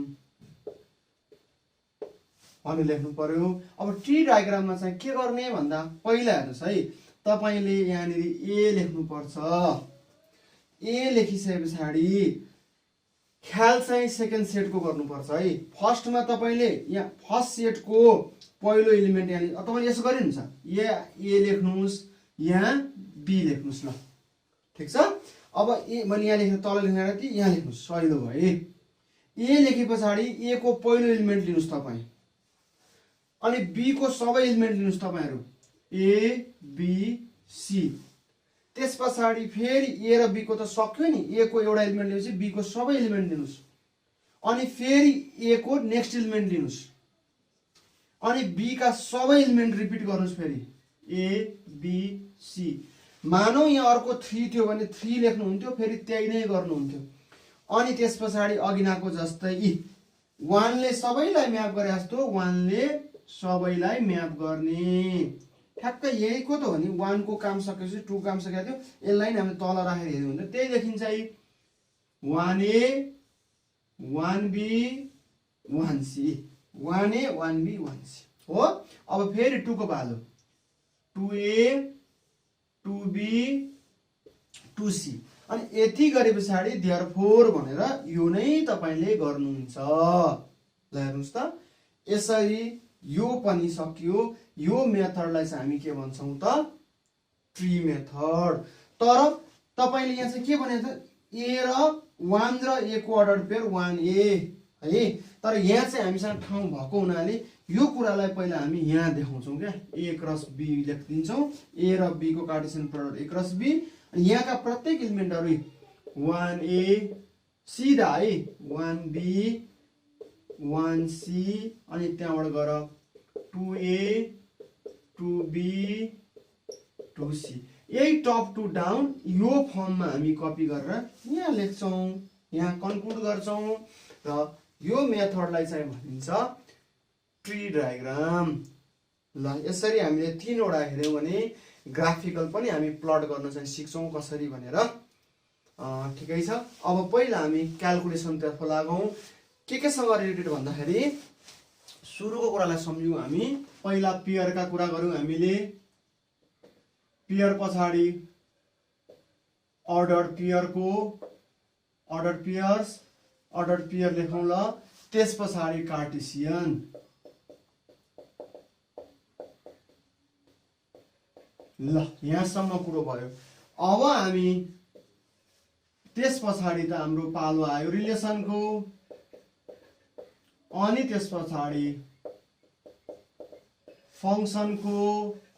S1: अनि लेख्नु पर्यो। अब ट्री डायग्राममा चाहिँ के गर्ने भन्दा पहिला हेर्नुहोस् है, तपाईले यहाँनिर ए लेख्नु पर्छ। ए लेखिसके पछाडि ख्याल चाहिँ सेकेन्ड सेटको गर्नुपर्छ है। फर्स्टमा तपाईले यहाँ फर्स्ट सेटको पहिलो एलिमेन्ट यहाँ तपाईले यसो गरिनुहुन्छ, यहाँ ए लेख्नुहोस्, यहाँ बी लेख्नुहोस्। ल ठिक छ। अब ए मैले यहाँ लेख्नु तल लेख्न कि यहाँ लेख्नुहोस्, सजिलो भयो। ए लेखे पछाडि ए को पहिलो एलिमेन्ट लिनुहोस् तपाईँ, अनि बी को सबै एलिमेन्ट लिनुहोस् तपाईहरू, ए बी सी। त्यस पछाडि फेरि ए र बी को त सक्यो नि, ए को एउटा एलिमेन्ट लिएपछि बी को सबै एलिमेन्ट लिनुहोस्, अनि फेरि ए को नेक्स्ट एलिमेन्ट लिनुहोस्, अनि बी का सबै एलिमेन्ट रिपिट गर्नुहोस् फेरि ए बी सी। मानौ यहाँ अर्को 3 थियो भने 3 लेख्नु हुन्थ्यो, फेरि त्यही नै गर्नु हुन्थ्यो। अनि त्यस पछाडि अघिनाको जस्तै 1 ले सबैलाई म्याप गरे जस्तो 1 ले सबैलाई म्याप गर्ने। ठ्याक्क यही को त हो नि, 1 को काम सकेपछि 2 काम सकेको थियो, यसलाई नै हामीले तल राखेर हेर्नु हुन्छ। त्यही देखिन्छ है 1A 1B 1C 1A 1B 1C हो। अब फेरि 2 को पालो 2A 2B 2C। अनि यति गरे पछाडि देयरफोर भनेर यो नै तपाईले गर्नुहुन्छ। ल हेर्नुस् त यसरी यो पनि सकियो। यो मेथडलाई चाहिँ हामी के भन्छौं त, ट्री मेथड। तर तपाईले यहाँ चाहिँ के भनेको छ, ए र 1 र ए को अर्डर पेयर 1A है। तर यहाँ चाहिँ हामीसँग ठाउँ भएको हुनाले यो कुरालाई पहिला हामी यहाँ देखाउँछौं क्या, ए क्रस बी लेखिदिन्छौं। ए र बी को Cartesian product A cross B. अनि यहाँका प्रत्येक एलिमेन्टहरु 1A सिधा है 1B 1C अनि त्यहाँबाट गएर 2A 2B 2C। यही टप टु डाउन यो फर्ममा हामी कपी गरेर यहाँ लेख्छौं, यहाँ कन्क्लुड गर्छौं र यो मेथडलाई चाहिँ भनिन्छ ट्री डायग्राम। ल यसरी हामीले 3 वटा हेर्यौं भने ग्राफिकल पनि हामी प्लट गर्न चाहिँ सिक्छौं कसरी भनेर। ठिकै छ। अब पहिला हामी क्याल्कुलेसन तर्फ लागौं। के सँग रिलेटेड भन्दाखेरि सुरुको कुरालाई सम्झौं हामी। पहिला पेयरका कुरा गर्यौं हामीले, पेयर पछाडि अर्डर पेयरको अर्डर पेयर लेखौं। ल त्यस पछाडि कार्टेसियन। ल यहाँसम्म कुरो भयो। अब हामी त्यस पछाडि त हाम्रो पालो आयो रिलेसनको, अनि त्यस पछाडि फंक्सनको।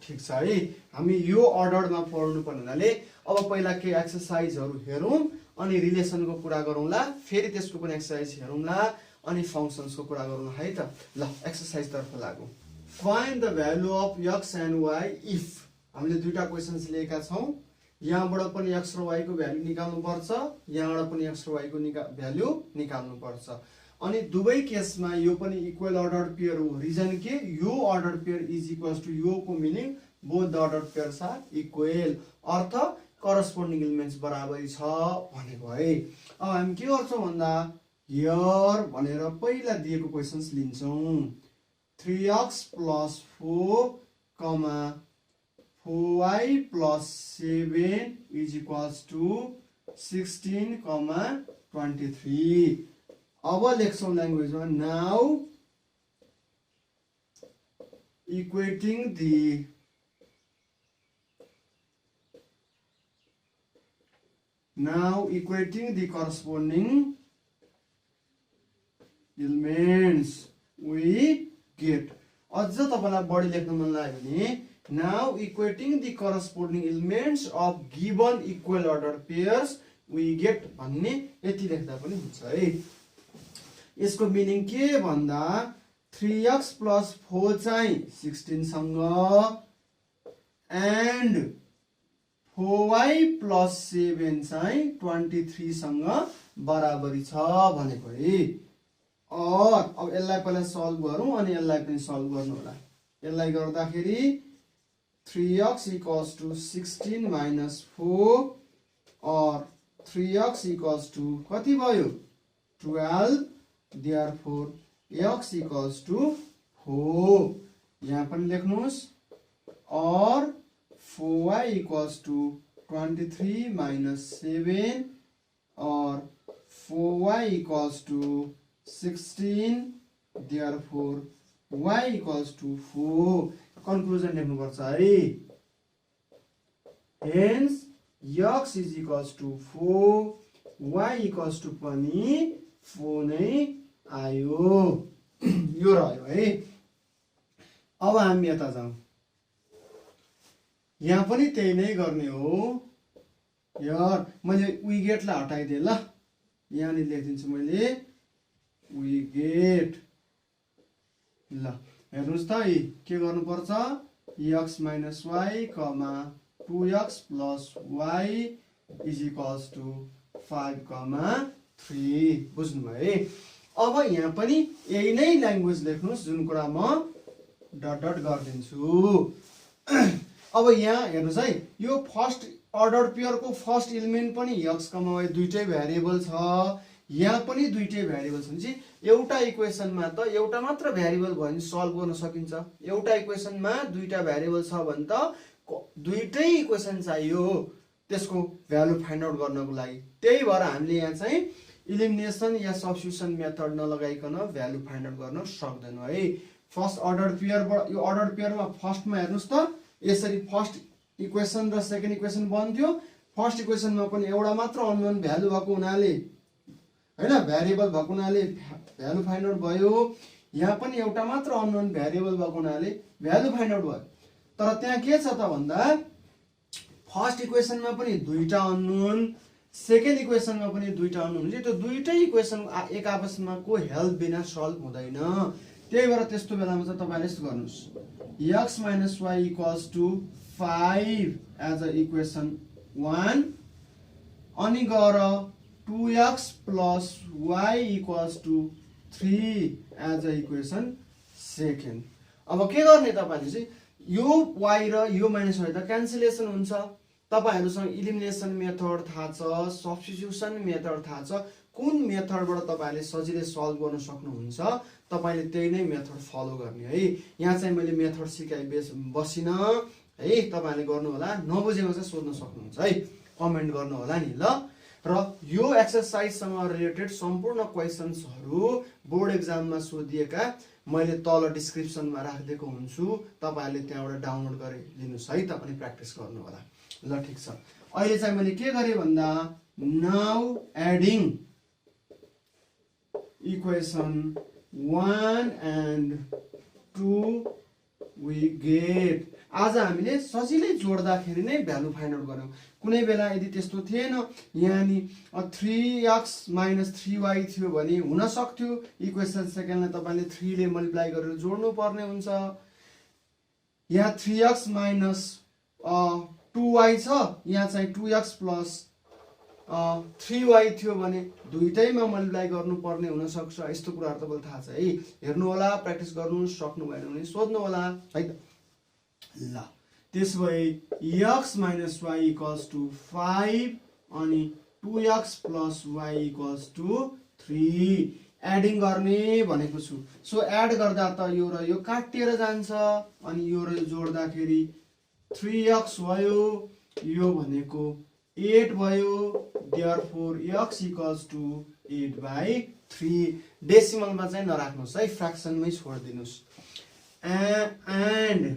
S1: ठीक छ है। हामी यो अर्डरमा पढ्नु पर्ने हुनाले अब पहिला के एक्सरसाइजहरु हेरौं, अनि रिलेसनको कुरा गरौँला, फेरि त्यसको पनि एक्सरसाइज हेरौँला, अनि फंक्सन्सको कुरा गरौँला है त। ल एक्सरसाइज तर्फ लागौं। Find the value of x and y if. हामीले दुईटा क्वेशन्स लिएका छौं। यहाँबाट पनि x र y को भ्यालु निकाल्नु पर्छ, यहाँबाट पनि x र y को भ्यालु निकाल्नु पर्छ। अनि दुवै केसमा यो पनि इक्वल अर्डर पेयर हो। रिजन के, यो order pair is equals to यो को meaning both the order pairs are equal, अर्थ करस्पोन्डिङ एलिमेन्ट्स बराबरी छ भनेको है। अब हामी के गर्छौं भन्दा हियर भनेर पहिला दिएको questions लिन्छौं। 3x + 4, 4y plus 7 is equals to 16,23. अब लेख्छौँ ल्याङ्ग्वेजमा now equating the corresponding elements we get. अझ तपाईलाई बढी लेख्न मन लाग्यो भने now equating the corresponding elements of given equal order pairs we get भन्ने यति लेख्दा पनि हुन्छ है। यसको मिनिङ के भन्दा 3x plus 4 चाहिँ 16 सँग and 4y plus 7 चाहिँ 23 सँग बराबरी छ भनेको है। और अब यसलाई पहिला सल्भ गरौँ अनि यसलाई पनि सल्भ गर्नु होला। यसलाई गर्दाखेरि 3x equals to 16 minus 4 or 3x equals to कति भयो 12, therefore x equals to 4। यहाँ पनि लेख्नुस् or 4y equals to 23 minus 7 or 4y equals to 16, therefore y equals to 4। conclusion लेख्नु पर्छ है। hence x is equals to 4, y equals to पनि 4 नै आयो। यो रह्यो है। अब हामी यता जाउँ। यहाँ पनि त्यही नै गर्ने हो यार। मैले we get लाई हटाइदिए ल। यहाँ नि लेखिदिन्छु मैले we get। ल हेर्नुस् त के गर्नुपर्छ x minus y, 2x plus y is equals to 5, 3। बुझ्नुभयो है। अब यहाँ पनि यही नै ल्याङ्ग्वेज लेख्नुस् जुन कुरा म डट डट गरिदिन्छु। अब यहाँ हेर्नुस् है, यो फर्स्ट अर्डर पेयरको फर्स्ट एलिमेन्ट पनि x, y दुईटै भेरिएबल छ। यहाँ पनि दुईटै भेरिएबल छ भने एउटा इक्वेसनमा त एउटा मात्र भेरिएबल भयो भने सल्भ गर्न सकिन्छ। एउटा इक्वेसनमा दुईटा भेरिएबल छ भने त दुईटै इक्वेसन चाहियो त्यसको भ्यालु फाइन्ड आउट गर्नको लागि। त्यही भएर हामीले यहाँ चाहिँ इलिमिनेसन या सब्स्टिट्युसन मेथड नलगाइकन भ्यालु फाइन्ड आउट गर्न सक्दैनौँ है। फर्स्ट अर्डर पेयरबाट यो अर्डर पेयरमा फर्स्टमा हेर्नुस् त यसरी फर्स्ट इक्वेसन र सेकेन्ड इक्वेसन बन्थ्यो। फर्स्ट इक्वेसनमा पनि एउटा मात्र अननोन भ्यालु भएको हुनाले हैन भेरिएबल भएको हुनाले भ्यालु फाइन्ड आउट भयो। यहाँ पनि एउटा मात्र अननोन भेरिएबल भएको हुनाले भ्यालु फाइन्ड आउट भयो। तर त्यहाँ के छ त भन्दा फर्स्ट इक्वेसनमा पनि दुईटा अननोन, सेकेन्ड इक्वेसनमा पनि दुईटा अननोन हुन्छ। त्यो दुईटै इक्वेसन एक आपसमा को हेल्प बिना सल्भ हुँदैन। त्यही भएर त्यस्तो बेलामा चाहिँ तपाईले यस्तो गर्नुस् x minus y equals to 5 as a equation 1 अनि गएर 2x plus y equals to 3 as a equation second। अब के गर्ने तपाईले चाहिँ यो y र यो माइनस y त क्यान्सलेसन हुन्छ। तपाईहरुसँग इलिमिनेसन मेथड थाहा छ, सब्स्टिट्युसन मेथड थाहा छ। कुन मेथडबाट तपाईले सजिलै सल्भ गर्न सक्नुहुन्छ तपाईले त्यही नै मेथड फलो गर्ने है। यहाँ चाहिँ मैले मेथड सिकाइ बसिन है। तपाईले गर्नु होला, नबुझेमा चाहिँ सोध्न सक्नुहुन्छ है, कमेन्ट गर्नु होला नि ल। र यो एक्सरसाइजसँग रिलेटेड सम्पूर्ण क्वेशन्सहरु बोर्ड एक्जाममा सोधिएका मैले तल डिस्क्रिप्सनमा राखिदिएको हुन्छु। तपाईहरुले त्यहाँबाट डाउनलोड गरि लिनुस् है त अनि प्र्याक्टिस गर्नु होला। ल ठीक छ। अहिले चाहिँ मैले के गरे भन्दा now adding equation 1 and 2 we get। आज हामीले सजिलै जोड्दाखेरि नै भ्यालु फाइन्ड आउट गर्यौं। कुनै बेला यदि त्यस्तो थिएन यहाँ नि 3x minus 3y थियो भने हुन सक्थ्यो इक्वेसन सेकेन्डलाई तपाईले 3 ले मल्टिप्लाई गरेर जोड्नु पर्ने हुन्छ। यहाँ 3x minus 2y छ, यहाँ चाहिँ 2x plus 3y थियो भने दुईटैमा मल्टिप्लाई गर्नुपर्ने हुन सक्छ। यस्तो कुराहरु तपाईलाई थाहा छ है। हेर्नु होला, प्र्याक्टिस गर्नु, सक्नु भएन भने सोध्नु होला है त। ल त्यसभए x minus y equals to 5 अनि 2x plus y equals to 3 adding गर्ने भनेको छु। सो एड गर्दा त यो र यो काटिएर जान्छ अनि यो र यो जोड्दाखेरि 3x भयो, यो भनेको 8 भयो, देयरफोर x इक्वल्स टु 8/3। डेसिमलमा चाहिँ नराख्नुहोस् है, फ्र्याक्सनमै छोडिदिनुहोस्। एन्ड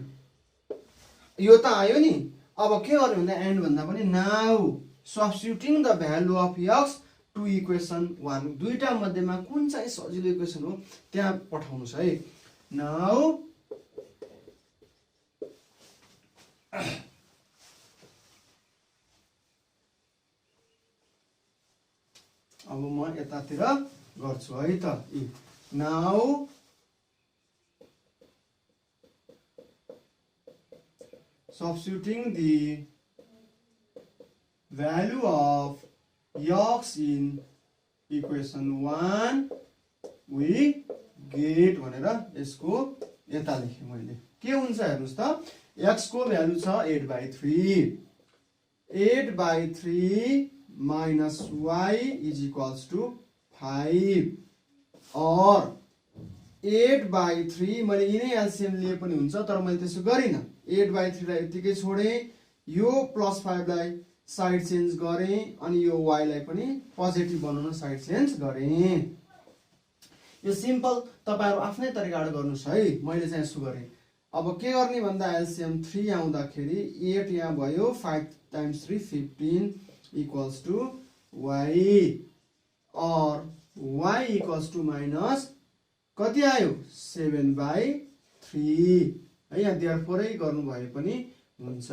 S1: यो त आयो नि, अब के गर्नु भन्दा एन्ड भन्दा पनि now substituting the value of x to equation 1, दुईटा मध्येमा कुन चाहिँ सजिलो इक्वेसन हो त्यहाँ पठाउनुहोस् है। नाउ अब म यतातिर गर्छु है त। Now substituting the value of x in equation 1 we get भनेर यसको यता लेखेँ मैले। के हुन्छ हेर्नुस् त, x को भ्यालु छ 8/3, 8/3 minus y is equals to 5 और 8/3 मैले यिनै एलसीएम लिए पनि हुन्छ, तर मैले त्यसो गरिनँ। 8/3 लाई यतिकै छोडेँ, यो +5 लाई साइड चेन्ज गरेँ, अनि यो y लाई पनि पोजिटिभ बनाउन साइड चेन्ज गरेँ। यो सिम्पल तपाईहरु आफ्नै तरिकाले गर्नुस् है, मैले चाहिँ यसो गरेँ। अब के गर्ने भन्दा एलसीएम 3 आउँदाखेरि 8 यहाँ भयो, 5 times 3 15 इक्वल्स टु y और y इक्वल्स टु माइनस कति आयो 7/3 है, यहाँ देयरफोरै गर्नु भए पनि हुन्छ।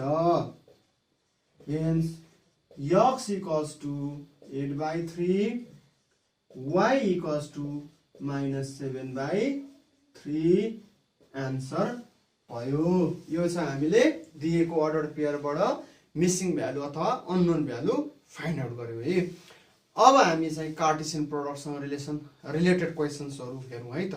S1: Hence x equals to 8/3, y equals to minus 7/3 answer भयो। यो चाहिँ हामीले दिएको अर्डर पेयरबाट मिसिङ भ्यालु अथवा अननोन भ्यालु फाइन्ड आउट गर्यौं है। अब हामी चाहिँ कार्टेसियन प्रोडक्टसँग रिलेटेड क्वेशन्सहरु हेरौं है त।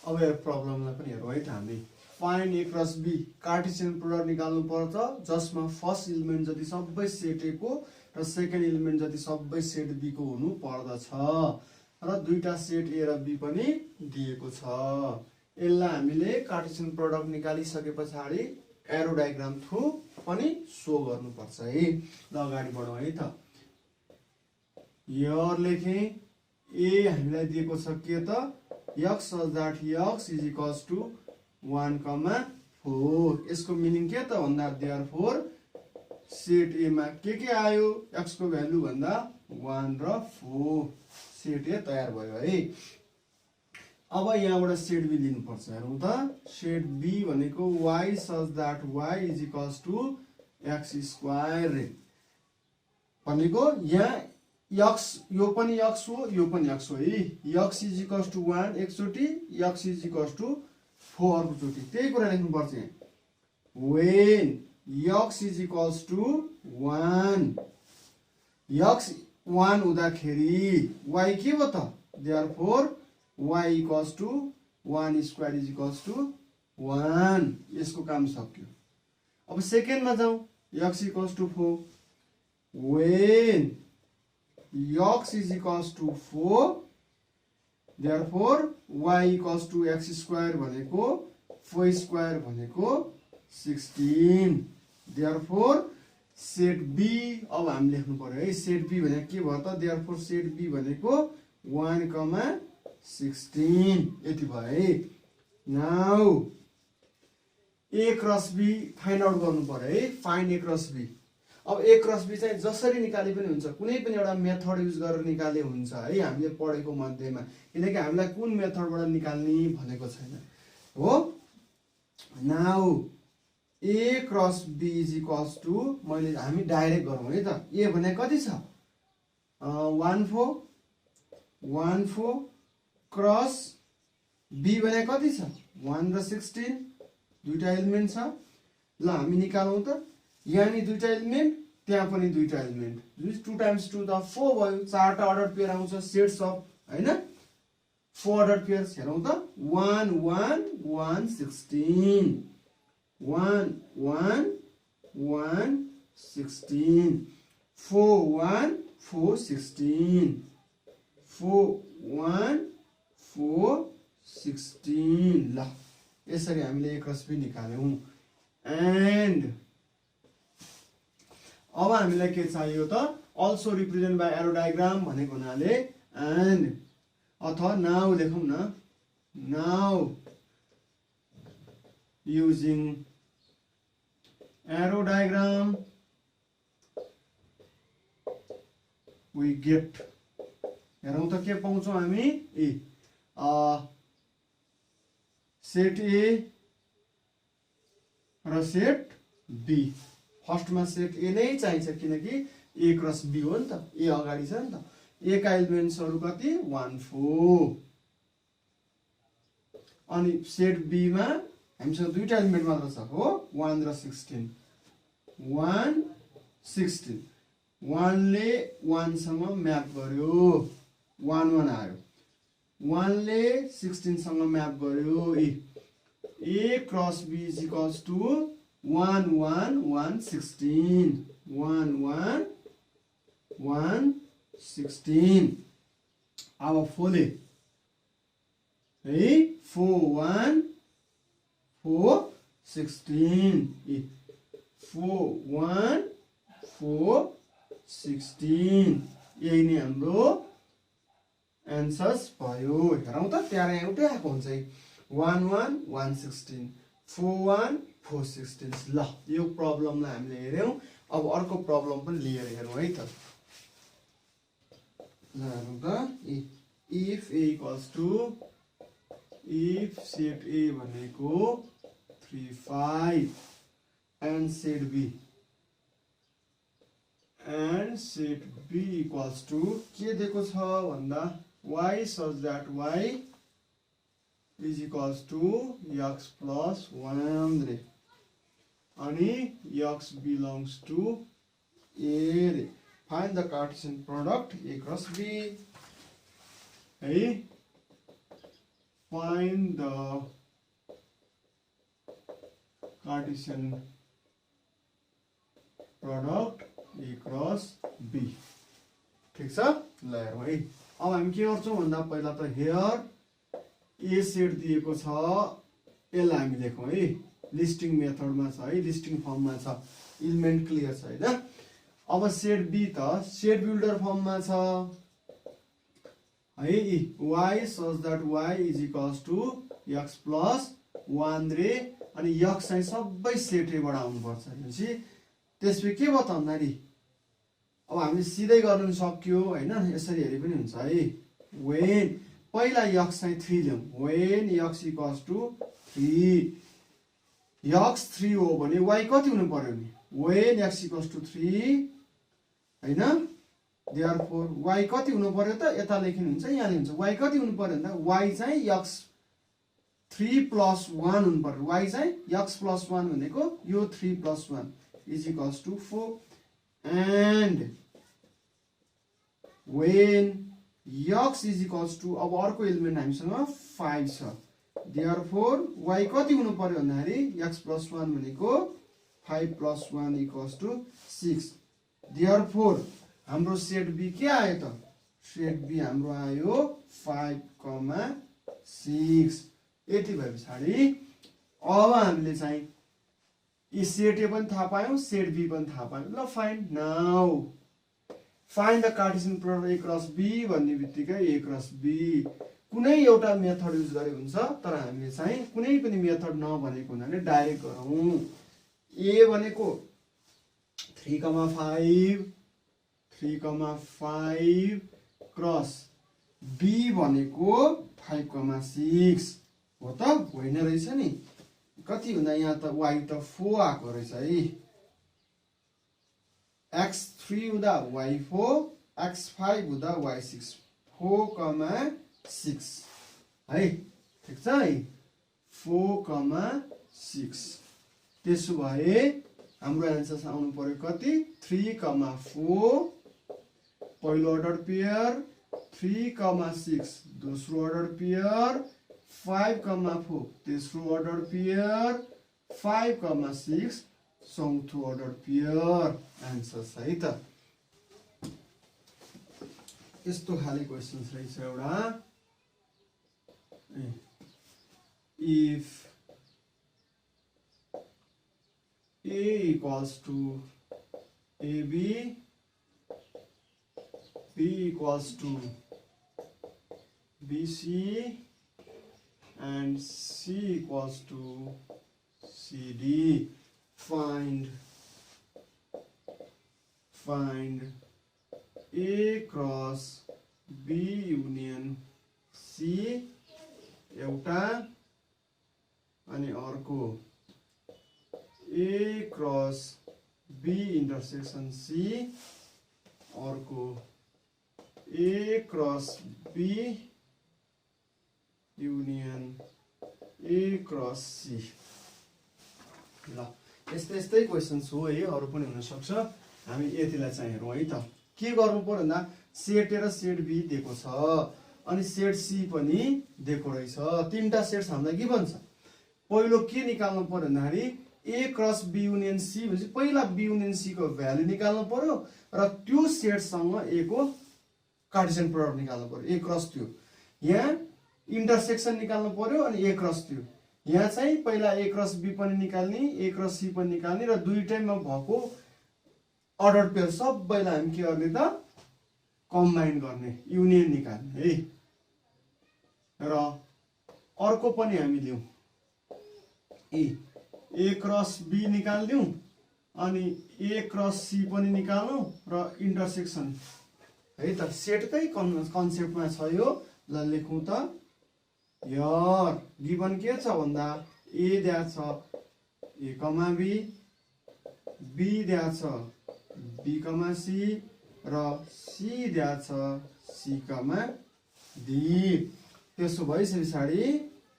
S1: अब यो प्रब्लमलाई पनि हेरौं है त हामी। Find a cross b, Cartesian product निकाल्नु पर्छ जसमा फर्स्ट एलिमेन्ट जति सबै सेट a को र सेकेन्ड एलिमेन्ट जति सबै सेट b को हुनु पर्दछ र दुईटा सेट a र b पनि दिएको छ। यसलाई हामीले कार्टेसियन प्रोडक्ट निकालिसकेपछि एरो डायग्राम थ्रु पनि शो गर्नुपर्छ है। ल अगाडि बढौं है त। यहाँ लेखेँ a हामीलाई दिएको छ के त x such that x is equals to 1, 4। यसको मिनिङ के त भन्दा देयरफोर सेट a मा के आयो, x को भ्यालु भन्दा 1 र 4, सेट a तयार भयो है। अब यहाँबाट सेट b लिनु पर्छ। हेरौं त, सेट b भनेको y such that y is equals to x square भनेको यहाँ x यो पनि x हो, यो पनि x हो है। x is equals to 1 एकचोटी, x is equals to 4 अर्कोचोटी, त्यही कुरा लेख्नु पर्छ यहाँ। when x is equals to 1, x 1 हुँदाखेरि y के हो त, therefore y equals to 1 square is equals to 1। यसको काम सक्यो। अब सेकेन्डमा जाउँ, x equals to 4, when x is equals to 4 therefore y equals to x square भनेको 4 square भनेको 16। therefore सेट b अब हामी लेख्नु पर्यो है। सेट b भनेको के भयो त, therefore सेट b भनेको 1, 16 यति भयो है। Now a cross b find out गर्नु पर्यो है। Find a cross b। अब a क्रस b चाहिँ जसरी निकाले पनि हुन्छ, कुनै पनि एउटा मेथड युज गरेर निकाले हुन्छ है हामीले पढेको मध्येमा, किनकि हामीलाई कुन मेथडबाट निकाल्ने भनेको छैन हो। Now a cross b is equals to, हामी डाइरेक्ट गरौँ है त। a भने कति छ 1, 4 क्रस b भने कति छ 1 र 16, दुईटा एलिमेन्ट छ। ल हामी निकालौं त। यहाँ नि दुईटा एलिमेन्ट, त्यहाँ पनि दुईटा एलिमेन्ट, 2 times 2 त 4 भयो। चारटा अर्डर पेयर आउँछ सेट्स अफ हैन, 4 अर्डर पेयर्स। हेरौं त 1, 1, 1, 16, 1, 1, 1, 16, 4, 1, 4, 16, 4, 1, 4, 16। ल यसरी हामीले a क्रस b निकाल्यौं। एन्ड अब हामीलाई के चाहियो त also represent by arrow diagram भनेको हुनाले एन्ड अथवा नाउ लेखौँ न now using arrow diagram we get हेरौँ त के पाउँछौँ हामी सेट ए र सेट बी फर्स्टमा सेट ए नै चाहिन्छ किनकि ए क्रस बी हो नि त ए अगाडि छ नि त ए का एलिमेन्ट्सहरू कति 1 4 अनि सेट बी मा हामीसँग दुईटा एलिमेन्ट मात्र छ हो 1 र 16 1 16 1 ले 1 सँग म्याप गर्यो 1 1 आयो 1 ले 16 सँग म्याप गर्यो A cross B is equals to 1 1 1 16 1 1 1 16 अब फोले है 4 1 4 16 4 1 4 16 यही नै हाम्रो एन्सर्स भयो हेरौँ त त्यहाँ एउटै आएको हुन्छ 1 1 1 16 4 1 4 16 ल यो प्रब्लमलाई हामीले हेर्यौं अब अर्को प्रब्लम पनि लिएर हेरौँ है त ल हेरौँ त if a equals to if set A भनेको 3 5 and set B equals to के दिएको छ भन्दा y such that y is equals to x plus 1 रे अनि x belongs to A रे find the Cartesian product A cross B है find the Cartesian product A cross B ठीक छ ल हेरौँ है अब हामी के गर्छौं भन्दा पहिला त हियर ए सेट दिएको छ यसलाई हामी लेखौँ है लिस्टिङ मेथडमा छ है लिस्टिङ फर्ममा छ एलिमेन्ट क्लियर छ हैन अब सेट बी त सेट बिल्डर फर्ममा छ है y such that y is equals to x plus 1 रे अनि x चाहिँ सबै सेट ए बाट आउनु पर्छ भनेपछि त्यसपछि के भयो त भन्दाखेरि अब हामीले सिधै गर्न सक्यो हैन यसरी हेरि पनि हुन्छ है when पहिला x चाहिँ 3 ल्याउँ when x equals to 3 x 3 हो भने y कति हुनु पर्यो नि when x equals to 3 हैन therefore y कति हुनु पर्यो त यता लेखिनु हुन्छ यहाँ लेखिन्छ y कति हुनु पर्यो भन्दा y चाहिँ x 3 plus 1 हुनु पर्यो y चाहिँ x plus 1 भनेको यो 3 plus 1 is equals to 4 and when x is equals to अब अर्को एलिमेन्ट हामीसँग 5 छ therefore y कति हुनु पर्यो भन्दाखेरि x plus 1 भनेको 5 plus 1 equals to 6 therefore हाम्रो सेट बी के आयो त सेट बी हाम्रो आयो 5, 6 यति भएपछि अब हामीले चाहिँ यी सेट ए पनि थाहा पायौं सेट बी पनि थाहा पायौं ल fine now find the Cartesian product A cross B भन्ने बित्तिकै ए क्रस बी कुनै एउटा मेथड युज गरे हुन्छ तर हामीले चाहिँ कुनै पनि मेथड नभनेको हुनाले डाइरेक्ट गरौँ ए भनेको 3,5 क्रस बी भनेको 5,6 हो त होइन रहेछ नि कति हुँदा यहाँ त y त 4 आको रहेछ है x3 हुँदा y4 x5 हुँदा y6 4,6 है ठीक छ है 4,6 त्यसो भए हाम्रो एन्सर आउनु पर्यो कति 3,4 पहिलो अर्डर पेयर 3,6 दोस्रो अर्डर पेयर 5,4 तेस्रो अर्डर पेयर 5,6 चौथो अर्डर पेयर आन्सर है त यस्तो खाले क्वेशन्स रहेछ एउटा if equals to AB, B equals to BC, and C equals to CD. Find A cross B union C एउटा अनि अर्को A cross B intersection C अर्को A cross B union A cross C. ल यस्तै questions हो है, अरू पनि हुन सक्छ। हामी यतिलाई चाहिँ हेरौँ है त। के गर्नु पर्यो भन्दा सेट A र सेट B दिएको छ अनि सेट C पनि दिएको रहेछ। तीनटा सेट्स हामीलाई गिभन छ। पहिलो के निकाल्नु पर्यो भन्दाखेरि A cross B union C भनेपछि पहिला B युनियन C को भ्यालु निकाल्नु पर्यो र त्यो सेटसँग A को कार्टेसियन प्रोडक्ट निकाल्नु पर्यो। A क्रस त्यो यहाँ इन्टरसेक्सन निकाल्नु पर्यो अनि A क्रस त्यो यहाँ चाहिँ पहिला A क्रस B पनि निकाल्ने A क्रस C पनि निकाल्ने र दुईटैमा भएको अर्डर पेयर सबैलाई हामी के गर्ने त कम्बाइन गर्ने युनियन निकाल्ने है। र अर्को पनि हामी लियौं A क्रस B निकाल्दियौं अनि A क्रस C पनि निकाल्नु र इन्टरसेक्सन है त। सेटकै कन्सेप्टमा छ यो। ल लेखौं त। यार गिभन के छ भन्दा A दिया छ A कमा B, B दिया छ B कमा C र C दिया छ C कमा D। त्यसो भइसकेपछि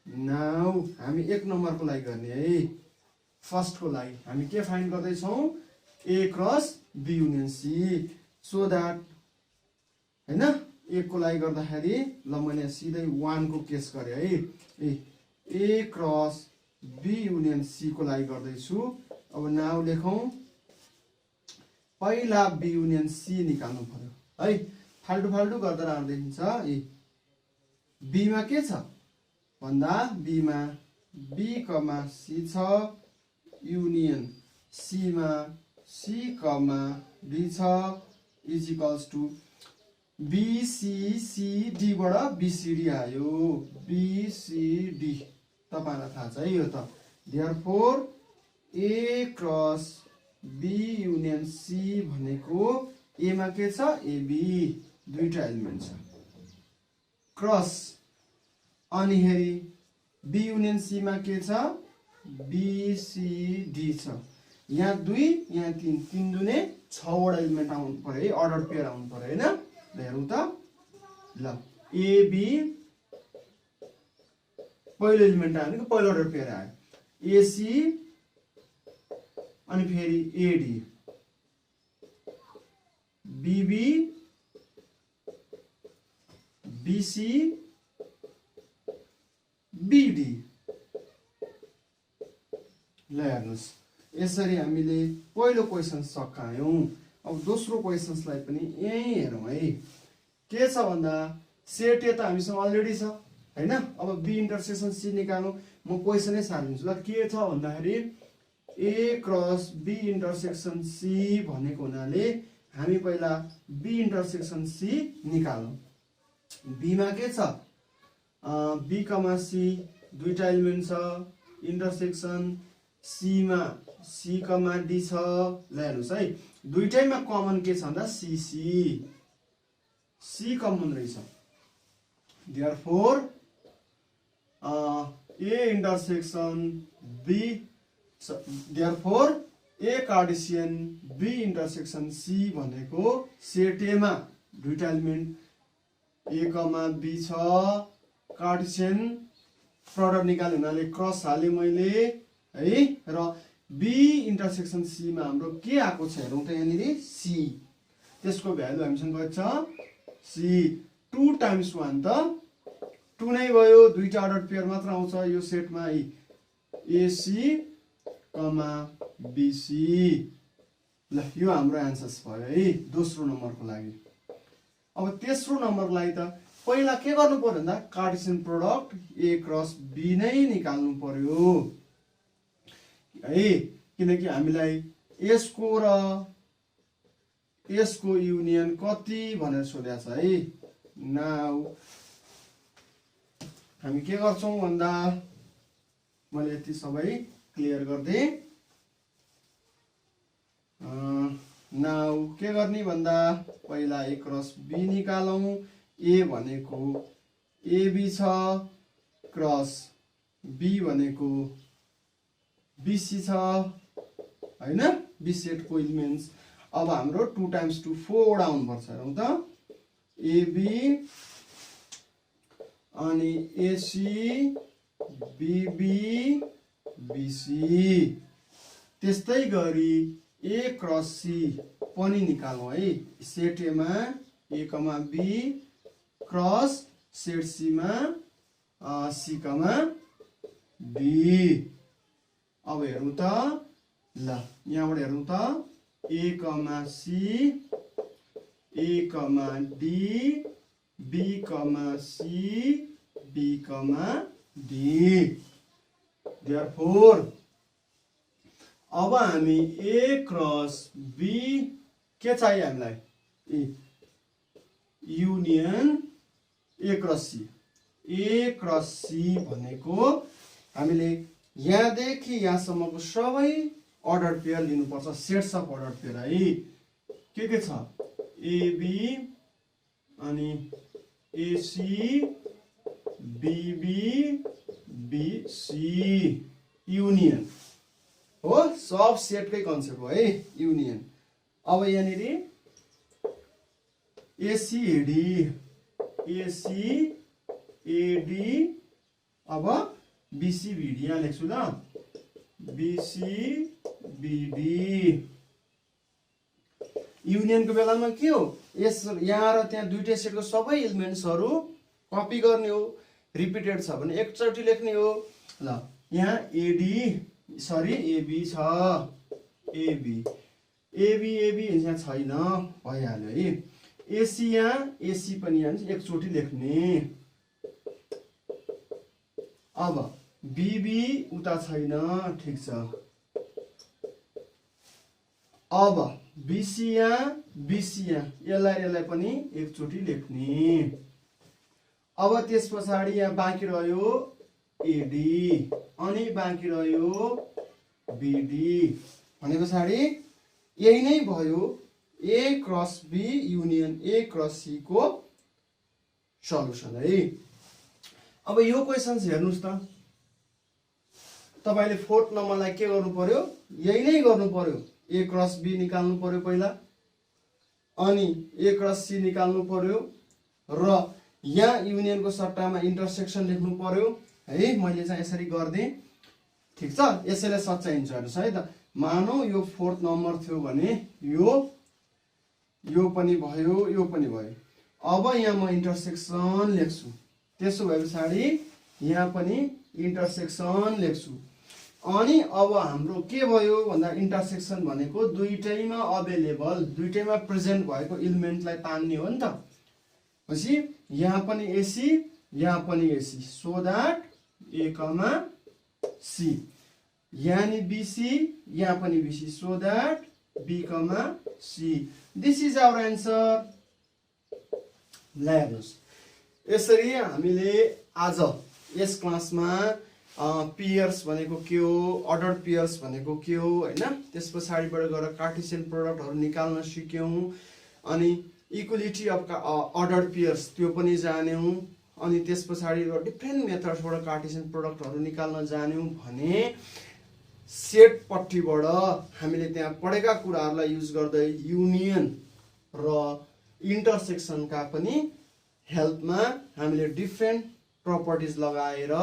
S1: नाउ हामी 1 नम्बरको लागि गर्ने है। फर्स्टको लागि हामी के फाइन्ड गर्दै छौं A cross B union C so that हैन। 1 को लागि गर्दाखेरि ल मैले सिधै 1 को केस गरे है। A cross B union C को लागि गर्दै छु। अब नाउ लेखौं पहिला B युनियन C निकाल्नु पर्यो है। फाल्टु गर्दा राम्रो देखिन्छ। B मा के छ भन्दा B मा B कमा C छ युनियन C मा C कमा D छ इज इक्वल्स टु BCCD बाट BCD आयो। BCD तपाईलाई थाहा छ है यो त। Therefore A cross B union C भनेको A मा के छ AB दुईटा एलिमेन्ट छ क्रस अनि हेरी B युनियन C मा के छ BCD छ। यहाँ 2 यहाँ 3 3 दुने 6 वटा एलिमेन्ट आउनु पर्यो है, अर्डर पेयर आउनु पर्यो हैन। हेरौं त। ल AB पहिलो एलिमेन्ट आयो नि पहिलो अर्डर पेयर आयो AC अनि फेरि AD BB BC BD। ल हेर्नुस् यसरी हामीले पहिलो क्वेशन सकायौं। अब दोस्रो क्वेशन्सलाई पनि यही हेरौं है। के छ भन्दा सेट A त हामीसँग अलरेडी छ हैन। अब B इन्टरसेक्सन C निकाल्नु म क्वेशनै सारिदिन्छु। ल के छ भन्दाखेरि A cross B intersection C भनेको हुनाले हामी पहिला B इन्टरसेक्सन C निकाल्नु। B मा के छ B कमा C दुईटा एलिमेन्ट छ इन्टरसेक्सन C मा C कमा D छ। ल हेर्नुस् है दुईटैमा कमन के छ भन्दा C कमन रहेछ। Therefore A intersection B therefore A Cartesian B intersection C भनेको सेट A मा दुईटा एलिमेन्ट A कमा B छ। कार्टेसियन प्रोडक्ट निकाल्नु हुनाले क्रस हाले मैले है। र B इन्टरसेक्सन C मा हाम्रो के आको छ हेरौं त। यहाँनिर C त्यसको भ्यालु हामीसँग छ C 2 टाइम्स 1 त 2 नै भयो। दुईटा अर्डर पेयर मात्र आउँछ यो सेटमा AC कमा BC। ल यो हाम्रो आन्सर्स भयो है दोस्रो नम्बरको लागि। अब तेस्रो नम्बरको लागि त पहिला के गर्नु पर्यो भन्दा Cartesian product A cross B नै निकाल्नु पर्यो है। किनकि हामीलाई यसको र यसको युनियन कति भनेर सोधेको छ है। नाउ हामी के गर्छौं भन्दा मैले यति सबै क्लियर गर्दै नाउ के गर्ने भन्दा पहिला A क्रस B निकालौं। A भनेको AB छ क्रस B भनेको BC छ हैन, B सेटको एलिमेन्ट्स। अब हाम्रो 2 × 2 4 आउनु पर्छ हेरौं त। AB अनि AC BB BC त्यस्तै गरी A क्रस C पनि निकालौं है। सेट A मा A, B cross set C मा C, D। अब हेरौं त ल यहाँबाट हेरौं त A, C A, D B, C B, D। Therefore अब हामी A क्रस B के चाहियो हामीलाई union A cross C। A cross C भनेको हामीले यहाँदेखि यहाँसम्मको सबै अर्डर पेयर लिनुपर्छ, सेट्स अफ अर्डर पेयर है। के छ AB अनि AC BB BC युनियन हो, सब सेटकै कन्सेप्ट हो है युनियन। अब यहाँनिर ACAD अब BCBD यहाँ लेख्छु ल, BCBD युनियनको बेलामा के हो, यस यहाँ र त्यहाँ दुईटै सेटको सबै एलिमेन्ट्सहरु कपी गर्ने हो। रिपिटेड छ भने एकचोटि लेख्ने हो। ल यहाँ AB छ, AB यहाँ छैन भइहाल्यो है। AC यहाँ AC पनि यहाँ एकचोटि लेख्ने। अब BB उता छैन, ठीक छ। अब BC यहाँ यसलाई पनि एकचोटि लेख्ने। अब त्यस पछाडि यहाँ बाँकी रह्यो AD अनि बाँकी रह्यो BD भने पछाडि यही नै भयो A cross B union A cross C को सल्युसन है। अब यो क्वेशन्स हेर्नुस् त, तपाईले 4th नम्बरलाई के गर्नु पर्यो, यही नै गर्नु पर्यो। A क्रस B निकाल्नु पर्यो पहिला, अनि A क्रस C निकाल्नु पर्यो र यहाँ युनियनको सट्टामा इन्टरसेक्सन लेख्नु पर्यो है। मैले चाहिँ यसरी गर्दै, ठीक छ। यसैले सच्याइन्छ हेर्नुस् है त। मानौ यो 4th नम्बर थियो भने यो पनि भयो, यो पनि भयो। अब यहाँ म इन्टरसेक्सन लेख्छु, त्यसो भए पछाडि यहाँ पनि इन्टरसेक्सन लेख्छु। अनि अब हाम्रो के भयो भन्दा इन्टरसेक्सन भनेको दुईटैमा अवेलेबल, दुईटैमा प्रेजेन्ट भएको एलिमेन्टलाई तान्ने हो नि त। पछि यहाँ पनि AC यहाँ पनि AC, so that A, C। यहाँ नि BC यहाँ पनि BC, so that B, C। This is our answer. ल हेर्नुस्, यसरी हामीले आज यस क्लासमा पेयर्स भनेको के हो, अर्डर पेयर्स भनेको के हो हैन, त्यस पछाडिबाट गएर कार्टेसियन प्रोडक्टहरु निकाल्न सिक्यौं, अनि इक्वालिटी अफ अर्डर पेयर्स त्यो पनि जान्यौं, अनि त्यस पछाडि डिफरेन्ट मेथड्सबाट कार्टेसियन प्रोडक्टहरु निकाल्न जान्यौं भने सेट पट्टिबाट हामीले त्यहाँ पढेका कुराहरुलाई युज गर्दै युनियन र इन्टरसेक्सनका पनि हेल्पमा हामीले डिफरेन्ट प्रपर्टिज लगाएर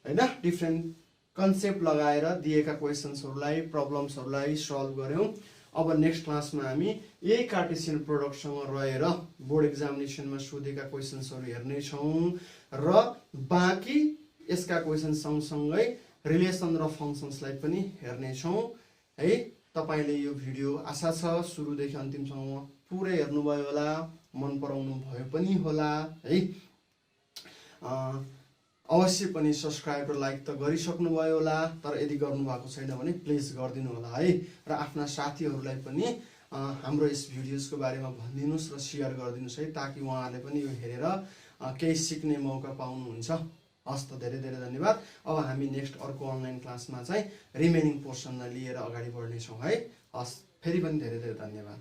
S1: हैन, डिफरेन्ट कन्सेप्ट लगाएर दिएका क्वेशन्सहरुलाई, प्रब्लम्सहरुलाई सल्भ गर्यौं। अब नेक्स्ट क्लासमा हामी यही कार्टेसियन प्रोडक्टसँग रहेर बोर्ड एक्जामिनेसनमा सोधेका क्वेशन्सहरु हेर्ने छौं र बाँकी यसका क्वेशन सँगसँगै रिलेसन र फंक्शन्सलाई पनि हेर्ने छौं है। तपाईले यो भिडियो आशा छ सुरुदेखि अन्तिमसम्म पुरै हेर्नुभयो होला, मन पराउनु भयो पनि होला है। अवश्य पनि सब्सक्राइब र लाइक त गरिसक्नुभयो होला, तर यदि गर्नुभएको छैन भने प्लिज गरिदिनु होला है। र आफ्ना साथीहरूलाई पनि हाम्रो यस भिडियोजको बारेमा भनिदिनुहोस् र सेयर गरिदिनुहोस् है, ताकि उहाँहरूले पनि यो हेरेर केही सिक्ने मौका पाउनुहुन्छ। हस् त, धेरै धेरै धन्यवाद। अब हामी नेक्स्ट अर्को अनलाइन क्लासमा चाहिँ रिमेनिङ पोर्सनलाई लिएर अगाडि बढ्नेछौँ है। हस्, फेरि पनि धेरै धेरै धन्यवाद।